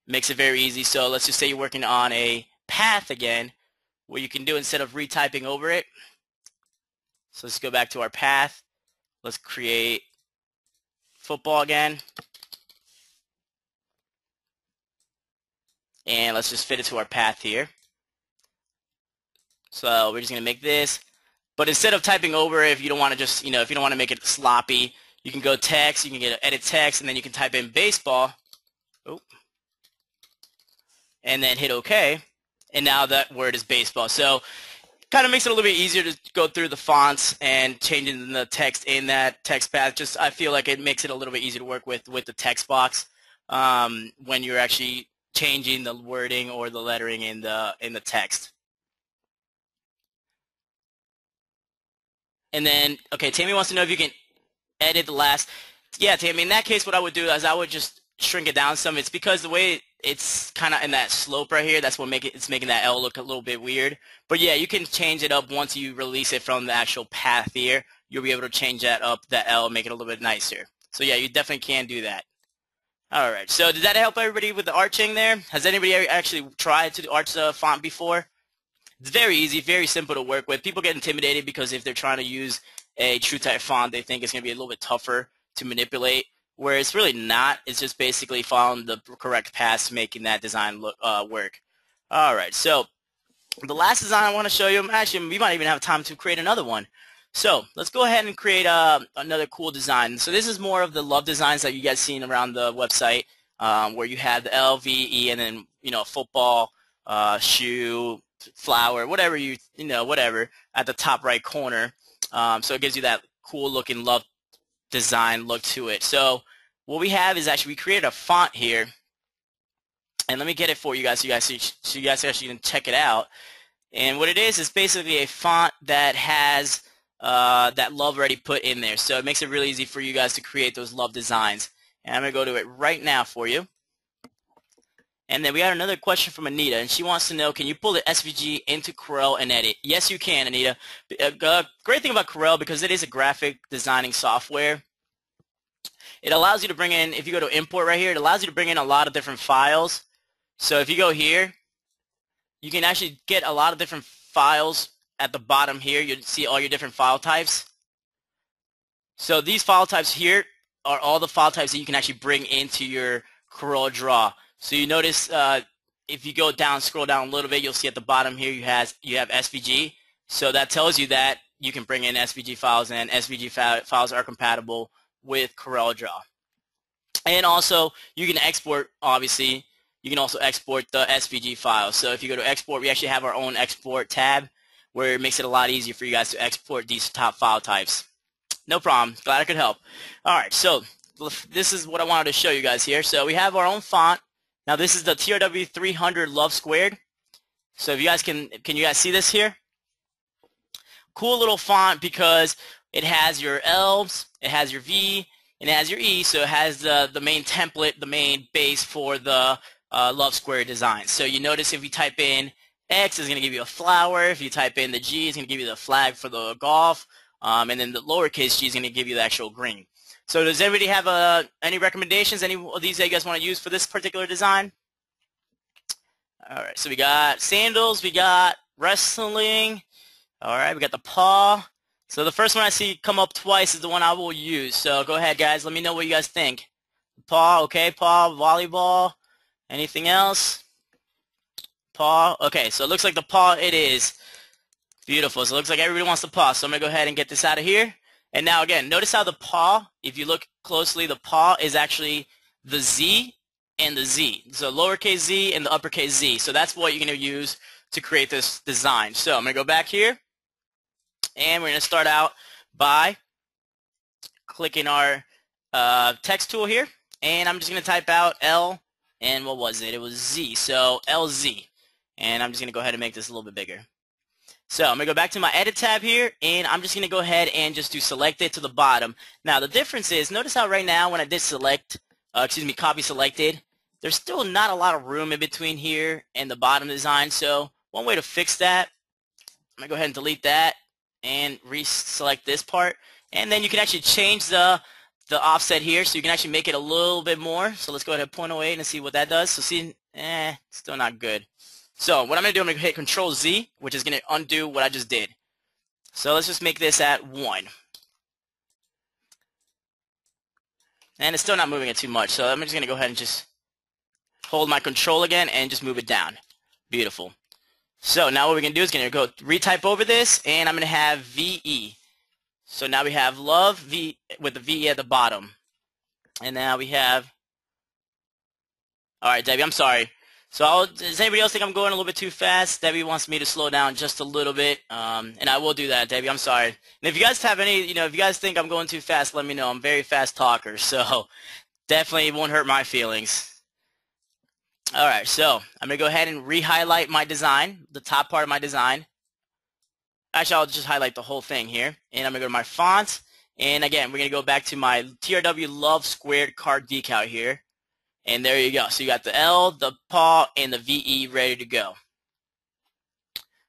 Makes it very easy. So let's just say you're working on a path again. What you can do instead of retyping over it. So let's go back to our path. Let's create football again. And let's just fit it to our path here. So we're just going to make this. But instead of typing over it, if you don't want to just, if you don't want to make it sloppy, you can go text, you can get edit text, and then you can type in baseball. Oh. And then hit OK. And now that word is baseball. So kind of makes it a little bit easier to go through the fonts and changing the text in that text path. Just I feel like it makes it a little bit easier to work with the text box when you're actually changing the wording or the lettering in the text. And then, okay, Tammy wants to know if you can edit the last. Yeah, Tammy, in that case, what I would do is I would just shrink it down some. It's because the way it's kind of in that slope right here, that's what it's making that L look a little bit weird. But yeah, you can change it up once you release it from the actual path here. You'll be able to change that up, that L, make it a little bit nicer. So yeah, you definitely can do that. All right, so did that help everybody with the arching there? Has anybody actually tried to arch the font before? It's very easy, very simple to work with. People get intimidated because if they're trying to use a TrueType font, they think it's going to be a little bit tougher to manipulate, where it's really not. It's just basically following the correct paths, making that design work. All right, so the last design I want to show you, actually, we might even have time to create another one. So let's go ahead and create another cool design. So this is more of the love designs that you guys seen around the website, where you have the L, V, E, and then football, shoe, flower, whatever whatever at the top right corner. So it gives you that cool looking love design look to it. So what we have is actually we created a font here, and let me get it for you guys so you guys actually can check it out. And what it is basically a font that has that love already put in there. So it makes it really easy for you guys to create those love designs. And I'm going to go to it right now for you. And then we got another question from Anita, and she wants to know, can you pull the SVG into Corel and edit? Yes, you can, Anita. Great thing about Corel, because it is a graphic designing software, it allows you to bring in, if you go to import right here, it allows you to bring in a lot of different files. So if you go here, you can actually get a lot of different files at the bottom here. You'll see all your different file types. So these file types here are all the file types that you can actually bring into your Corel Draw. So you notice if you go down, scroll down a little bit, you'll see at the bottom here you have SVG. So that tells you that you can bring in SVG files, and SVG files are compatible with Corel Draw. And also you can export, obviously, you can also export the SVG files. So if you go to export, we actually have our own export tab where it makes it a lot easier for you guys to export these top file types. No problem. Glad I could help. All right, so this is what I wanted to show you guys here. So we have our own font. Now this is the TRW 300 Love Squared. So if you guys can you guys see this here? Cool little font because it has your L's, it has your V, and it has your E. So it has the main template, the main base for the Love Squared design. So you notice if you type in X, it's going to give you a flower. If you type in the G, it's going to give you the flag for the golf. And then the lowercase g is going to give you the actual green. So does anybody have any recommendations, any of these that you guys want to use for this particular design? All right, so we got sandals, we got wrestling. All right, we got the paw. So the first one I see come up twice is the one I will use. So go ahead, guys. Let me know what you guys think. Paw, okay, paw, volleyball. Anything else? Paw. Okay, so it looks like the paw it is. Beautiful. So it looks like everybody wants the paw. So I'm going to go ahead and get this out of here. And now again, notice how the paw, if you look closely, the paw is actually the Z and the Z. So lowercase z and the uppercase Z. So that's what you're going to use to create this design. So I'm going to go back here. And we're going to start out by clicking our text tool here. And I'm just going to type out L, and what was it? It was Z. So LZ. And I'm just going to go ahead and make this a little bit bigger. So I'm going to go back to my edit tab here, and I'm just going to go ahead and just do selected to the bottom. Now the difference is, notice how right now when I did select, copy selected, there's still not a lot of room in between here and the bottom design. So one way to fix that, I'm going to go ahead and delete that and reselect this part. And then you can actually change the offset here, so you can actually make it a little bit more. So let's go ahead and 0.08 and see what that does. So see, still not good. So what I'm going to do, I'm going to hit Control Z, which is going to undo what I just did. So let's just make this at 1. And it's still not moving it too much, so I'm just going to go ahead and just hold my control again and just move it down. Beautiful. So now what we're going to do is going to go retype over this, and I'm going to have VE. So now we have love V with the VE at the bottom. And now we have, alright Debbie, I'm sorry. So does anybody else think I'm going a little bit too fast? Debbie wants me to slow down just a little bit, and I will do that, Debbie. I'm sorry. And if you guys have any, if you guys think I'm going too fast, let me know. I'm a very fast talker, so definitely won't hurt my feelings. All right, so I'm going to go ahead and re-highlight my design, the top part of my design. Actually, I'll just highlight the whole thing here, and I'm going to go to my font, and again, we're going to go back to my TRW Love Squared card decal here. And there you go. So you got the L, the paw, and the VE ready to go.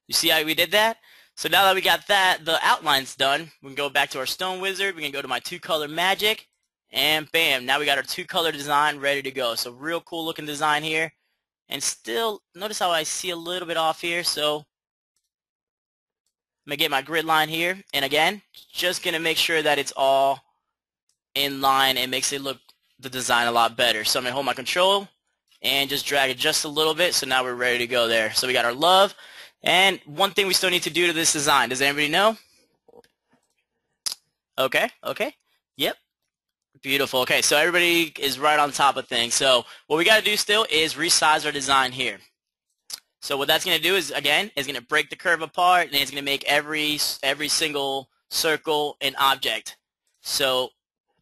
You see how we did that? So now that we got that, the outline's done. We can go back to our Stone Wizard. We can go to my two-color magic. And bam, now we got our two-color design ready to go. So real cool looking design here. And still, notice how I see a little bit off here. So I'm going to get my grid line here. And again, just going to make sure that it's all in line and makes it look the design a lot better. So I'm going to hold my control and just drag it just a little bit. So now we're ready to go there. So we got our love. And one thing we still need to do to this design. Does anybody know? Okay. Yep. Beautiful. Okay, so everybody is right on top of things. So what we got to do still is resize our design here. So what that's going to do is, again, is going to break the curve apart, and it's going to make every single circle an object. So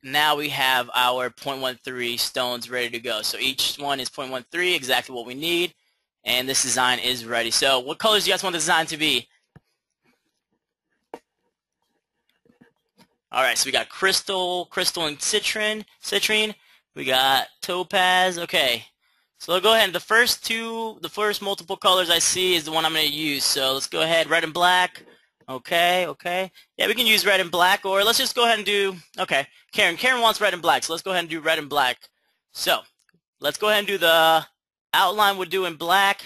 now we have our 0.13 stones ready to go. So each one is 0.13, exactly what we need, and this design is ready. So what colors do you guys want the design to be? All right, so we got crystal and citrine. We got topaz. Okay, so we'll go ahead. The first multiple colors I see is the one I'm going to use. So let's go ahead, red and black. Okay. Yeah, we can use red and black, or let's just go ahead and do, okay, Karen wants red and black, so let's go ahead and do red and black. So let's go ahead and do the outline we'll do in black.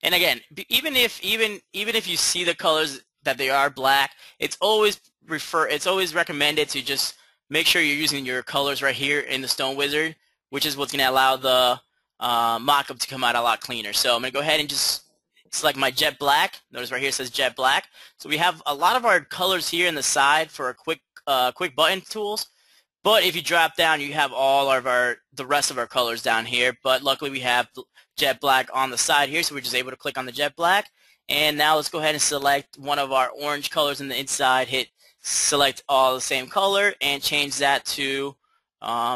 And again, even if you see the colors that they are black, it's always recommended to just make sure you're using your colors right here in the Stone Wizard, which is what's going to allow the mock-up to come out a lot cleaner. So I'm going to go ahead and just select my jet black. Notice right here it says jet black. So we have a lot of our colors here in the side for our quick button tools. But if you drop down, you have all of the rest of our colors down here. But luckily we have jet black on the side here, so we're just able to click on the jet black. And now let's go ahead and select one of our orange colors in the inside. Hit select all the same color and change that to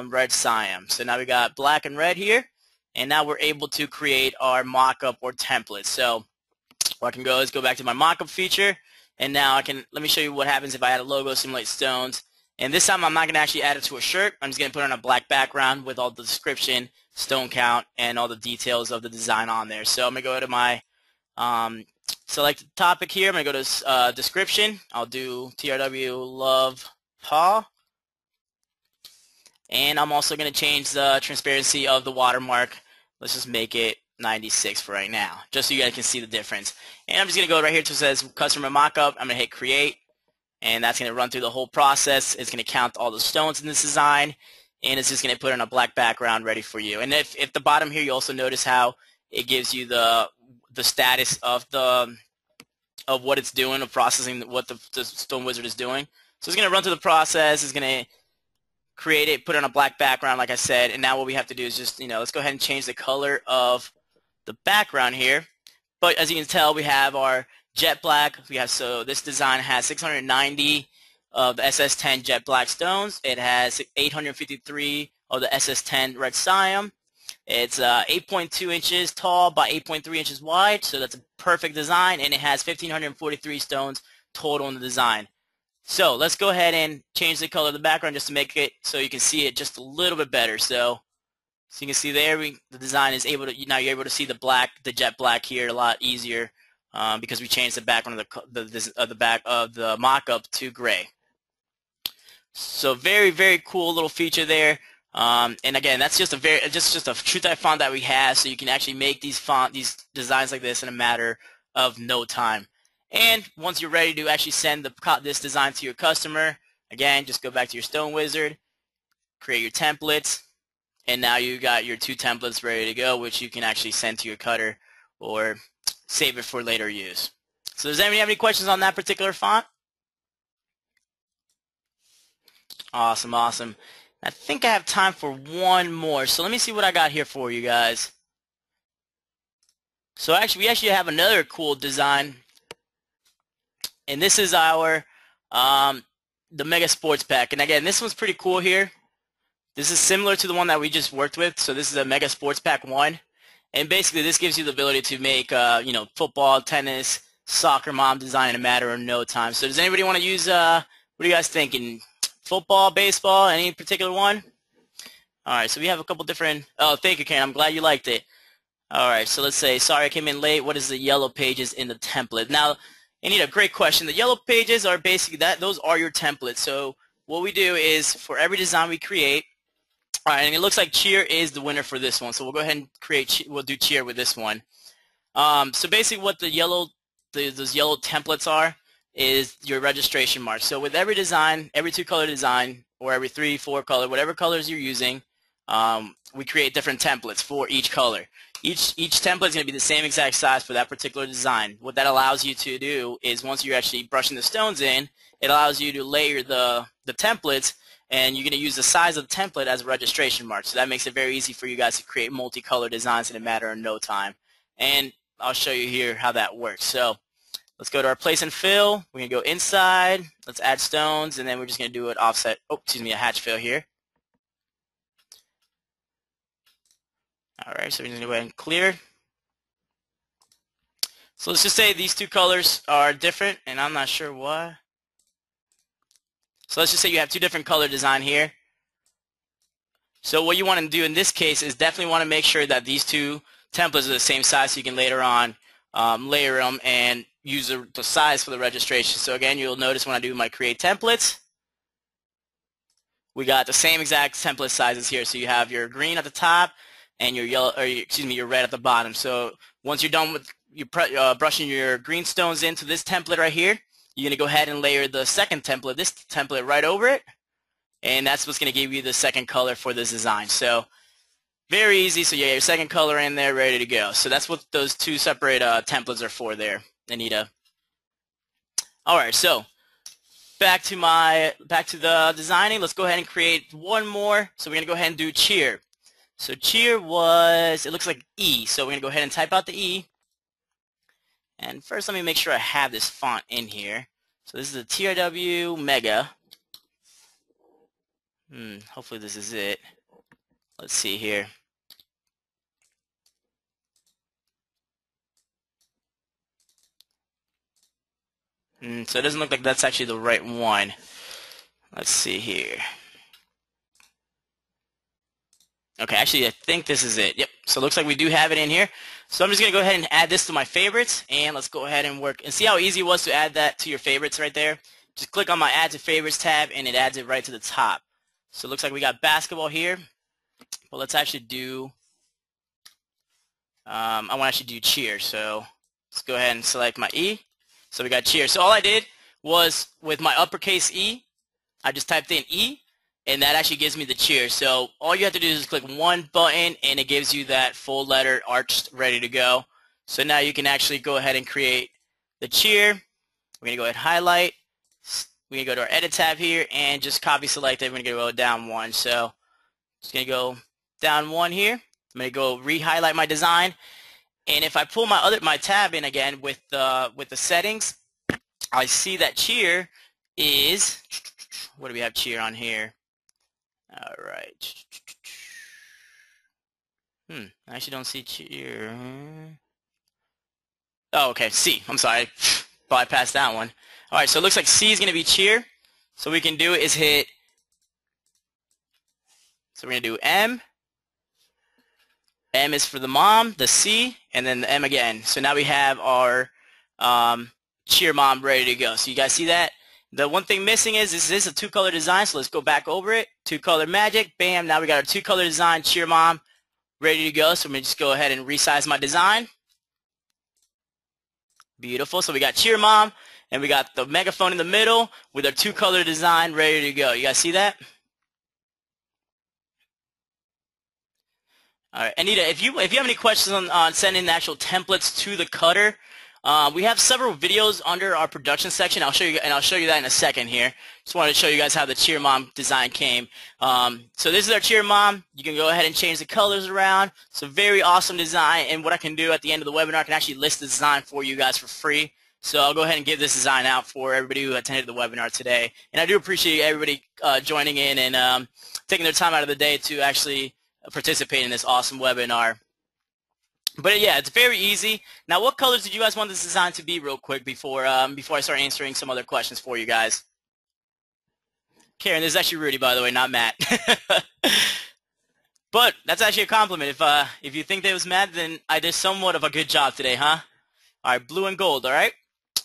red cyan. So now we got black and red here. And now we're able to create our mock-up or template. So what I can go is go back to my mock-up feature, and now let me show you what happens if I add a logo, simulate stones. And this time I'm not going to actually add it to a shirt. I'm just going to put it on a black background with all the description, stone count, and all the details of the design on there. So I'm going to go to my select topic here. I'm going to go to description. I'll do TRW love paw. And I'm also going to change the transparency of the watermark. Let's just make it 96 for right now, just so you guys can see the difference. And I'm just going to go right here to it says customer mockup. I'm going to hit create. and that's going to run through the whole process. It's going to count all the stones in this design, and it's just going to put it on a black background ready for you. And if the bottom here, you also notice how it gives you the status of what it's doing, of processing what the Stone Wizard is doing. So it's going to run through the process. It's going to create it, put it on a black background, like I said, and now what we have to do is just, let's go ahead and change the color of the background here. But as you can tell, we have our jet black. So this design has 690 of the SS10 jet black stones. It has 853 of the SS10 red siam. It's 8.2 inches tall by 8.3 inches wide, so that's a perfect design, and it has 1,543 stones total in the design. So let's go ahead and change the color of the background just to make it so you can see it just a little bit better. So you can see there, the design is able to, now you're able to see the jet black here a lot easier because we changed the background of the back of the mock-up to gray. So very, very cool little feature there. And again, that's just a TrueType font that we have, so you can actually make these designs like this in a matter of no time. And once you're ready to actually send this design to your customer, again, just go back to your Stone Wizard, create your templates, and now you got your 2 templates ready to go, which you can actually send to your cutter or save it for later use. So does anybody have any questions on that particular font? Awesome, awesome. I think I have time for one more, so let me see what I got here for you guys. So we actually have another cool design, and this is our the Mega Sports Pack. And again, this one's pretty cool here. This is similar to the one that we just worked with. So this is a Mega Sports Pack 1, and basically this gives you the ability to make football, tennis, soccer mom design in a matter of no time. So does anybody want to use what are you guys thinking? Football, baseball, any particular one? All right, so we have a couple different. Oh, thank you, Karen. I'm glad you liked it. All right, so let's say, sorry I came in late. What is the yellow pages in the template? Now, Anita, great question. The yellow pages are basically those are your templates. So what we do is for every design we create, all right, and it looks like cheer is the winner for this one. So we'll go ahead and we'll do cheer with this one. So basically what those yellow templates are is your registration mark. So with every design, every 2-color design, or every 3, 4 color, whatever colors you're using, we create different templates for each color. Each template is going to be the same exact size for that particular design. What that allows you to do is once you're actually brushing the stones in, it allows you to layer the templates, and you're going to use the size of the template as a registration mark. So that makes it very easy for you guys to create multicolor designs in a matter of no time. And I'll show you here how that works. So let's go to our place and fill. We're going to go inside. Let's add stones, and then we're just going to do an offset. Oh, excuse me, a hatch fill here. All right, so we're going to go ahead and clear. So let's just say these 2 colors are different, and I'm not sure why. So let's just say you have 2 different color design here. So what you want to do in this case is definitely want to make sure that these 2 templates are the same size so you can later on layer them and use the size for the registration. So again, you'll notice when I do my create templates, we got the same exact template sizes here. So you have your green at the top and your yellow, or your red at the bottom. So once you're done with brushing your green stones into this template right here, you're going to go ahead and layer the second template, this template right over it, and that's what's going to give you the second color for this design. So very easy. So you have your second color in there ready to go. So that's what those 2 separate templates are for there, Anita. All right, so back to the designing. Let's go ahead and create one more. So we're going to go ahead and do cheer. So cheer it looks like E. So we're going to go ahead and type out the E. And first, let me make sure I have this font in here. So this is a TRW Mega. Hopefully this is it. Let's see here. So it doesn't look like that's actually the right one. Let's see here. Okay, actually I think this is it. Yep, so it looks like we do have it in here. So I'm just going to go ahead and add this to my favorites, and let's go ahead and work. And see how easy it was to add that to your favorites right there? Just click on my Add to Favorites tab, and it adds it right to the top. So it looks like we got basketball here. But let's actually do, I want to actually do cheer. So let's go ahead and select my E. So we got cheer. So all I did was with my uppercase E. I just typed in E, and that actually gives me the cheer. So all you have to do is click one button, and it gives you that full letter arched ready to go. So now you can actually go ahead and create the cheer. We're going to go ahead and highlight. We're going to go to our edit tab here and just copy select it. We're going to go down one. So just going to go down one here. I'm going to go re-highlight my design. And if I pull my tab in again with the settings, I see that cheer is, what do we have cheer on here? All right. I actually don't see cheer. Oh, okay, C. I'm sorry. Bypassed that one. All right, so it looks like C is going to be cheer. So what we can do is hit, so we're going to do M. M is for the mom, the C, and then the M again. So now we have our cheer mom ready to go. So you guys see that? The one thing missing is this is a two-color design, so let's go back over it. Two-color magic, bam, now we got our two-color design, cheer mom, ready to go. So I'm going to just go ahead and resize my design. Beautiful. So we got cheer mom, and we got the megaphone in the middle with our two-color design ready to go. You guys see that? All right, Anita, if you have any questions on sending the actual templates to the cutter, we have several videos under our production section. I'll show you that in a second here. Just wanted to show you guys how the cheer mom design came. So this is our cheer mom. You can go ahead and change the colors around. It's a very awesome design, and what I can do at the end of the webinar, I can actually list the design for you guys for free. So I'll go ahead and give this design out for everybody who attended the webinar today. And I do appreciate everybody joining in and taking their time out of the day to actually participate in this awesome webinar. But yeah, it's very easy. Now, what colors did you guys want this design to be real quick before I start answering some other questions for you guys? Karen, this is actually Rudy, by the way, not Matt. But that's actually a compliment. If you think that it was Matt, then I did somewhat of a good job today, huh? All right, blue and gold, all right?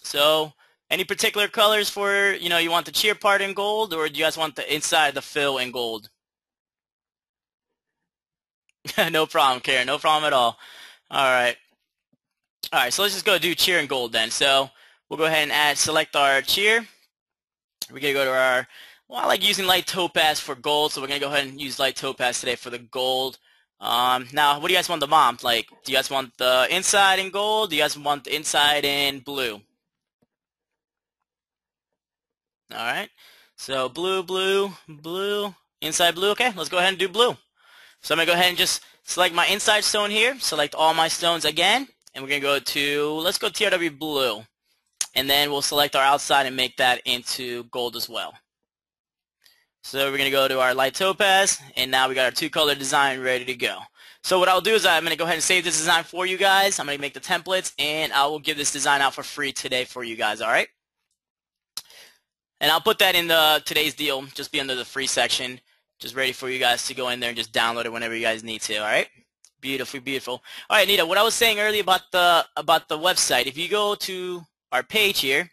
So any particular colors for, you want the cheer part in gold, or do you guys want the inside, the fill in gold? No problem, Karen. No problem at all. All right. All right, so let's just go do cheer in gold then. So we'll go ahead and select our cheer. We're going to go to our, I like using light topaz for gold, so we're going to go ahead and use light topaz today for the gold. Now, what do you guys want the mom? Like, do you guys want the inside in gold? Do you guys want the inside in blue? All right. So blue, blue, blue, inside blue. Okay, let's go ahead and do blue. So I'm going to go ahead and just select my inside stone here, select all my stones again, and we're going to go to, let's go TRW blue. And then we'll select our outside and make that into gold as well. So we're going to go to our light topaz, and now we got our two-color design ready to go. So what I'll do is I'm going to go ahead and save this design for you guys. I'm going to make the templates, and I will give this design out for free today for you guys, all right? And I'll put that in today's deal, just be under the free section. Just ready for you guys to go in there and just download it whenever you guys need to, all right? Beautiful, beautiful. All right, Nita, what I was saying earlier about the website, if you go to our page here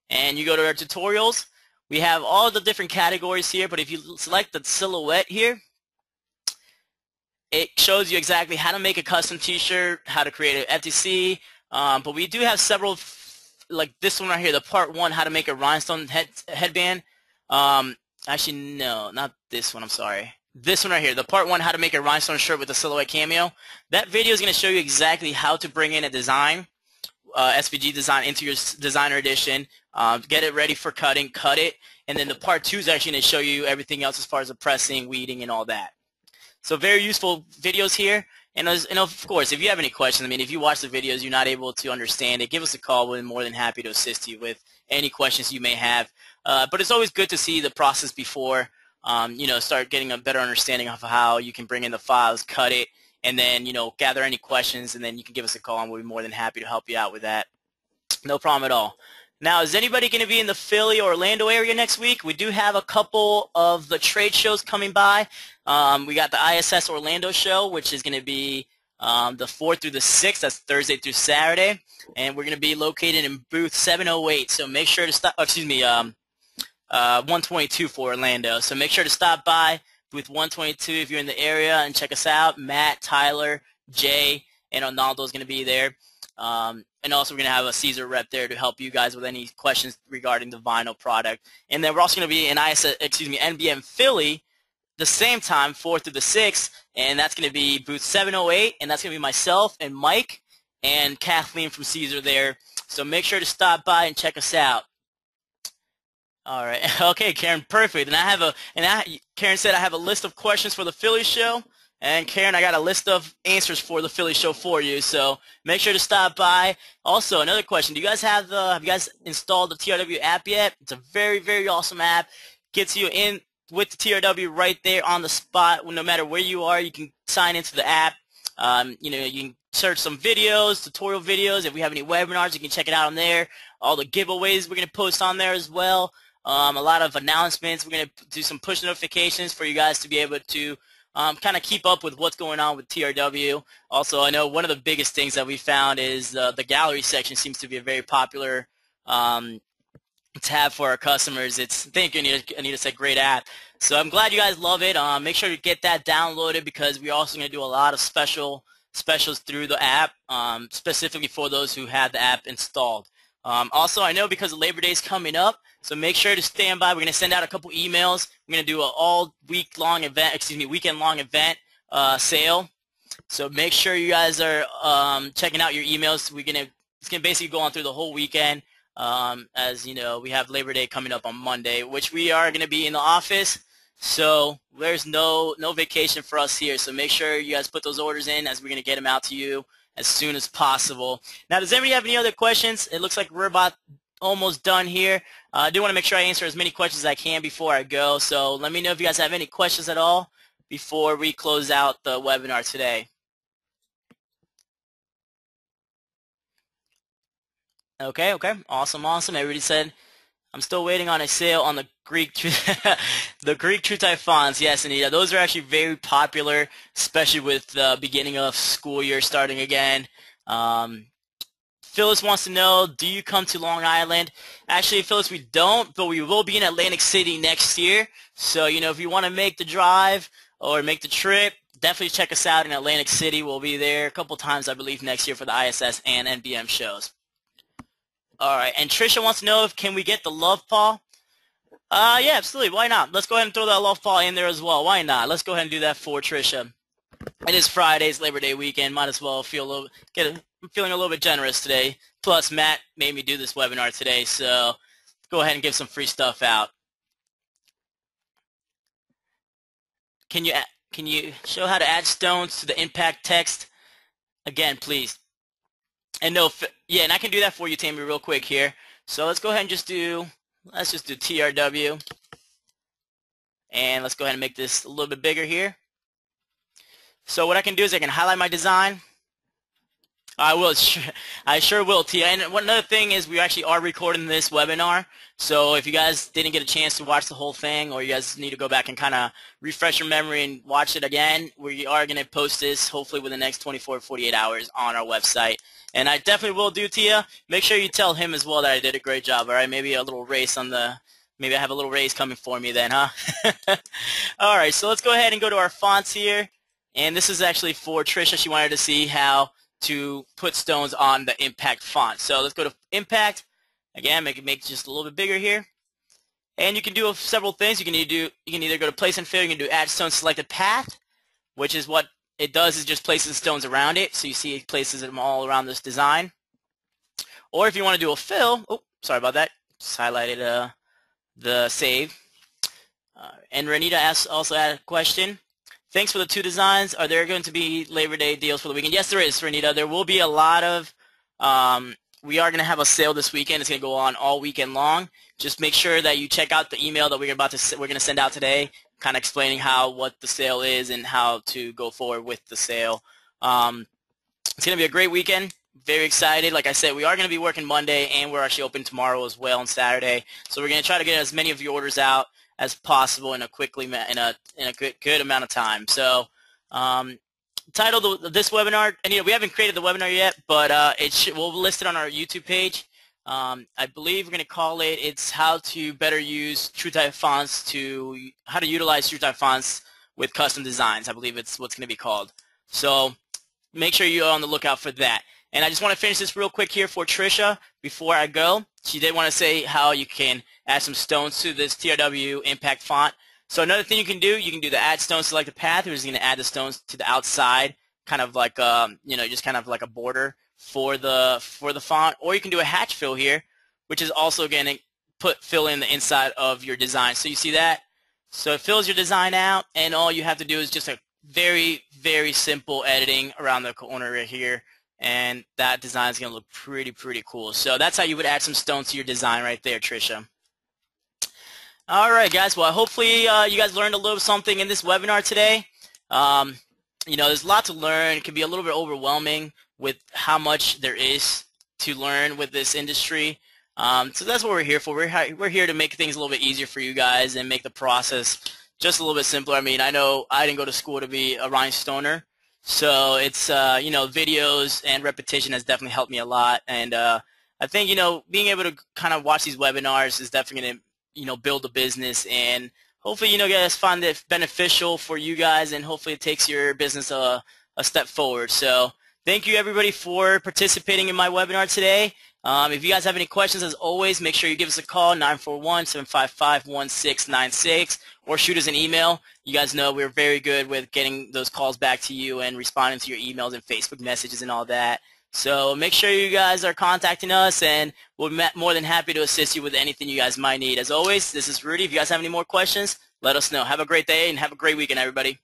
and you go to our tutorials, we have all the different categories here, but if you select the silhouette here, it shows you exactly how to make a custom t-shirt, how to create an FTC, but we do have several, like this one right here, the part 1, how to make a rhinestone headband. Actually, no, not this one, I'm sorry. This one right here, the part 1, how to make a rhinestone shirt with a silhouette cameo. That video is going to show you exactly how to bring in a design, SVG design into your designer edition, get it ready for cutting, cut it, and then the part 2 is actually going to show you everything else as far as the pressing, weeding, and all that. So very useful videos here. And of course, if you have any questions, I mean, if you watch the videos, you're not able to understand it, give us a call. We're more than happy to assist you with any questions you may have. But it's always good to see the process before, start getting a better understanding of how you can bring in the files, cut it, and then, gather any questions, and then you can give us a call, and we'll be more than happy to help you out with that. No problem at all. Now, is anybody going to be in the Philly or Orlando area next week? We do have a couple of the trade shows coming by. We got the ISS Orlando show, which is going to be the 4th through the 6th. That's Thursday through Saturday. And we're going to be located in booth 708. So make sure to stop, 122 for Orlando. So make sure to stop by booth 122 if you're in the area and check us out. Matt, Tyler, Jay, and Arnaldo is going to be there. and also we're going to have a Siser rep there to help you guys with any questions regarding the vinyl product. And then we're also going to be in NBM Philly the same time, 4th through the 6th, and that's going to be booth 708, and that's going to be myself and Mike and Kathleen from Siser there. So make sure to stop by and check us out. All right. Okay, Karen, perfect. And Karen said I have a list of questions for the Philly show. And Karen, I got a list of answers for the Philly show for you, so make sure to stop by. Also, another question: do you guys have you guys installed the TRW app yet? It's a very, very awesome app. Gets you in with the TRW right there on the spot. No matter where you are, you can sign into the app. You know, you can search some videos, tutorial videos. If we have any webinars, you can check it out on there. All the giveaways we're gonna post on there as well. A lot of announcements. We're gonna do some push notifications for you guys to be able to kind of keep up with what's going on with TRW. Also, I know one of the biggest things that we found is the gallery section seems to be a very popular tab for our customers. Thank you, Anita said, great app. So I'm glad you guys love it. Make sure to get that downloaded because we're also going to do a lot of specials through the app, specifically for those who have the app installed. Also, I know because Labor Day is coming up, so make sure to stand by. We're going to send out a couple emails. We're going to do an all weekend-long event sale. So make sure you guys are checking out your emails. It's going to basically go on through the whole weekend. As you know, we have Labor Day coming up on Monday, which we are going to be in the office. So there's no vacation for us here. So make sure you guys put those orders in as we're going to get them out to you as soon as possible. Now, does anybody have any other questions? It looks like we're about almost done here. I do want to make sure I answer as many questions as I can before I go. So let me know if you guys have any questions at all before we close out the webinar today. Okay, awesome. Everybody said I'm still waiting on a sale on the Greek the Greek True Type fonts. Yes, Anita, those are actually very popular, especially with the beginning of school year starting again. Phyllis wants to know, do you come to Long Island? Actually, Phyllis, we don't, but we will be in Atlantic City next year. So, you know, if you want to make the drive or make the trip, definitely check us out in Atlantic City. We'll be there a couple times, I believe, next year for the ISS and NBM shows. All right, and Trisha wants to know can we get the love paw? Yeah, absolutely. Why not? Let's go ahead and throw that love paw in there as well. Why not? Let's go ahead and do that for Trisha. It is Friday, it's Labor Day weekend. Might as well I'm feeling a little bit generous today. Plus, Matt made me do this webinar today, so go ahead and give some free stuff out. Can you show how to add stones to the impact text again, please? And yeah, and I can do that for you, Tammy, real quick here. So let's go ahead and let's just do TRW. And let's go ahead and make this a little bit bigger here. So what I can do is I can highlight my design. I sure will, Tia. And another thing is we actually are recording this webinar. So if you guys didn't get a chance to watch the whole thing, or you guys need to go back and kind of refresh your memory and watch it again, we are going to post this hopefully within the next 24 to 48 hours on our website. And I definitely will do, Tia. Make sure you tell him as well that I did a great job, all right? Maybe a little race maybe I have a little raise coming for me then, huh? All right, so let's go ahead and go to our fonts here. And this is actually for Trisha. She wanted to see how to put stones on the impact font. So let's go to impact. Again, make it just a little bit bigger here. And you can do several things. You can either go to place and fill. You can do add stone selected path, which is what it does is just places stones around it. So you see it places them all around this design. Or if you want to do a fill, oh, sorry about that. Just highlighted the save. And Renita also had a question. Thanks for the 2 designs. Are there going to be Labor Day deals for the weekend? Yes, there is, Renita. There will be a lot of, we are going to have a sale this weekend. It's going to go on all weekend long. Just make sure that you check out the email that we're going to send out today, kind of explaining what the sale is and how to go forward with the sale. It's going to be a great weekend. Very excited. Like I said, we are going to be working Monday, and we're actually open tomorrow as well on Saturday. So we're going to try to get as many of your orders out as possible in a good amount of time. So, title of this webinar, and we haven't created the webinar yet, but we'll list it on our YouTube page. I believe we're going to call it's how to better use TrueType fonts how to utilize TrueType fonts with custom designs. I believe it's what's going to be called. So make sure you're on the lookout for that. And I just want to finish this real quick here for Trisha before I go. She did want to say how you can add some stones to this TRW impact font. So another thing you can do the add stones to like the path. We're just going to add the stones to the outside, kind of like just kind of like a border for the font. Or you can do a hatch fill here, which is also going to fill in the inside of your design. So you see that? So it fills your design out, and all you have to do is just a very, very simple editing around the corner right here, and that design is going to look pretty cool. So that's how you would add some stones to your design right there, Trisha. All right, guys. Well, hopefully you guys learned a little something in this webinar today. There's a lot to learn. It can be a little bit overwhelming with how much there is to learn with this industry. So that's what we're here for. We're here to make things a little bit easier for you guys and make the process just a little bit simpler. I mean, I know I didn't go to school to be a rhinestoner, so it's videos and repetition has definitely helped me a lot. And I think being able to kind of watch these webinars is definitely going to build a business, and hopefully guys find it beneficial for you guys, and hopefully it takes your business a step forward. So thank you everybody for participating in my webinar today. If you guys have any questions, as always, make sure you give us a call, 941-755-1696, or shoot us an email. You guys know we're very good with getting those calls back to you and responding to your emails and Facebook messages and all that. So make sure you guys are contacting us, and we'll be more than happy to assist you with anything you guys might need. As always, this is Rudy. If you guys have any more questions, let us know. Have a great day and have a great weekend, everybody.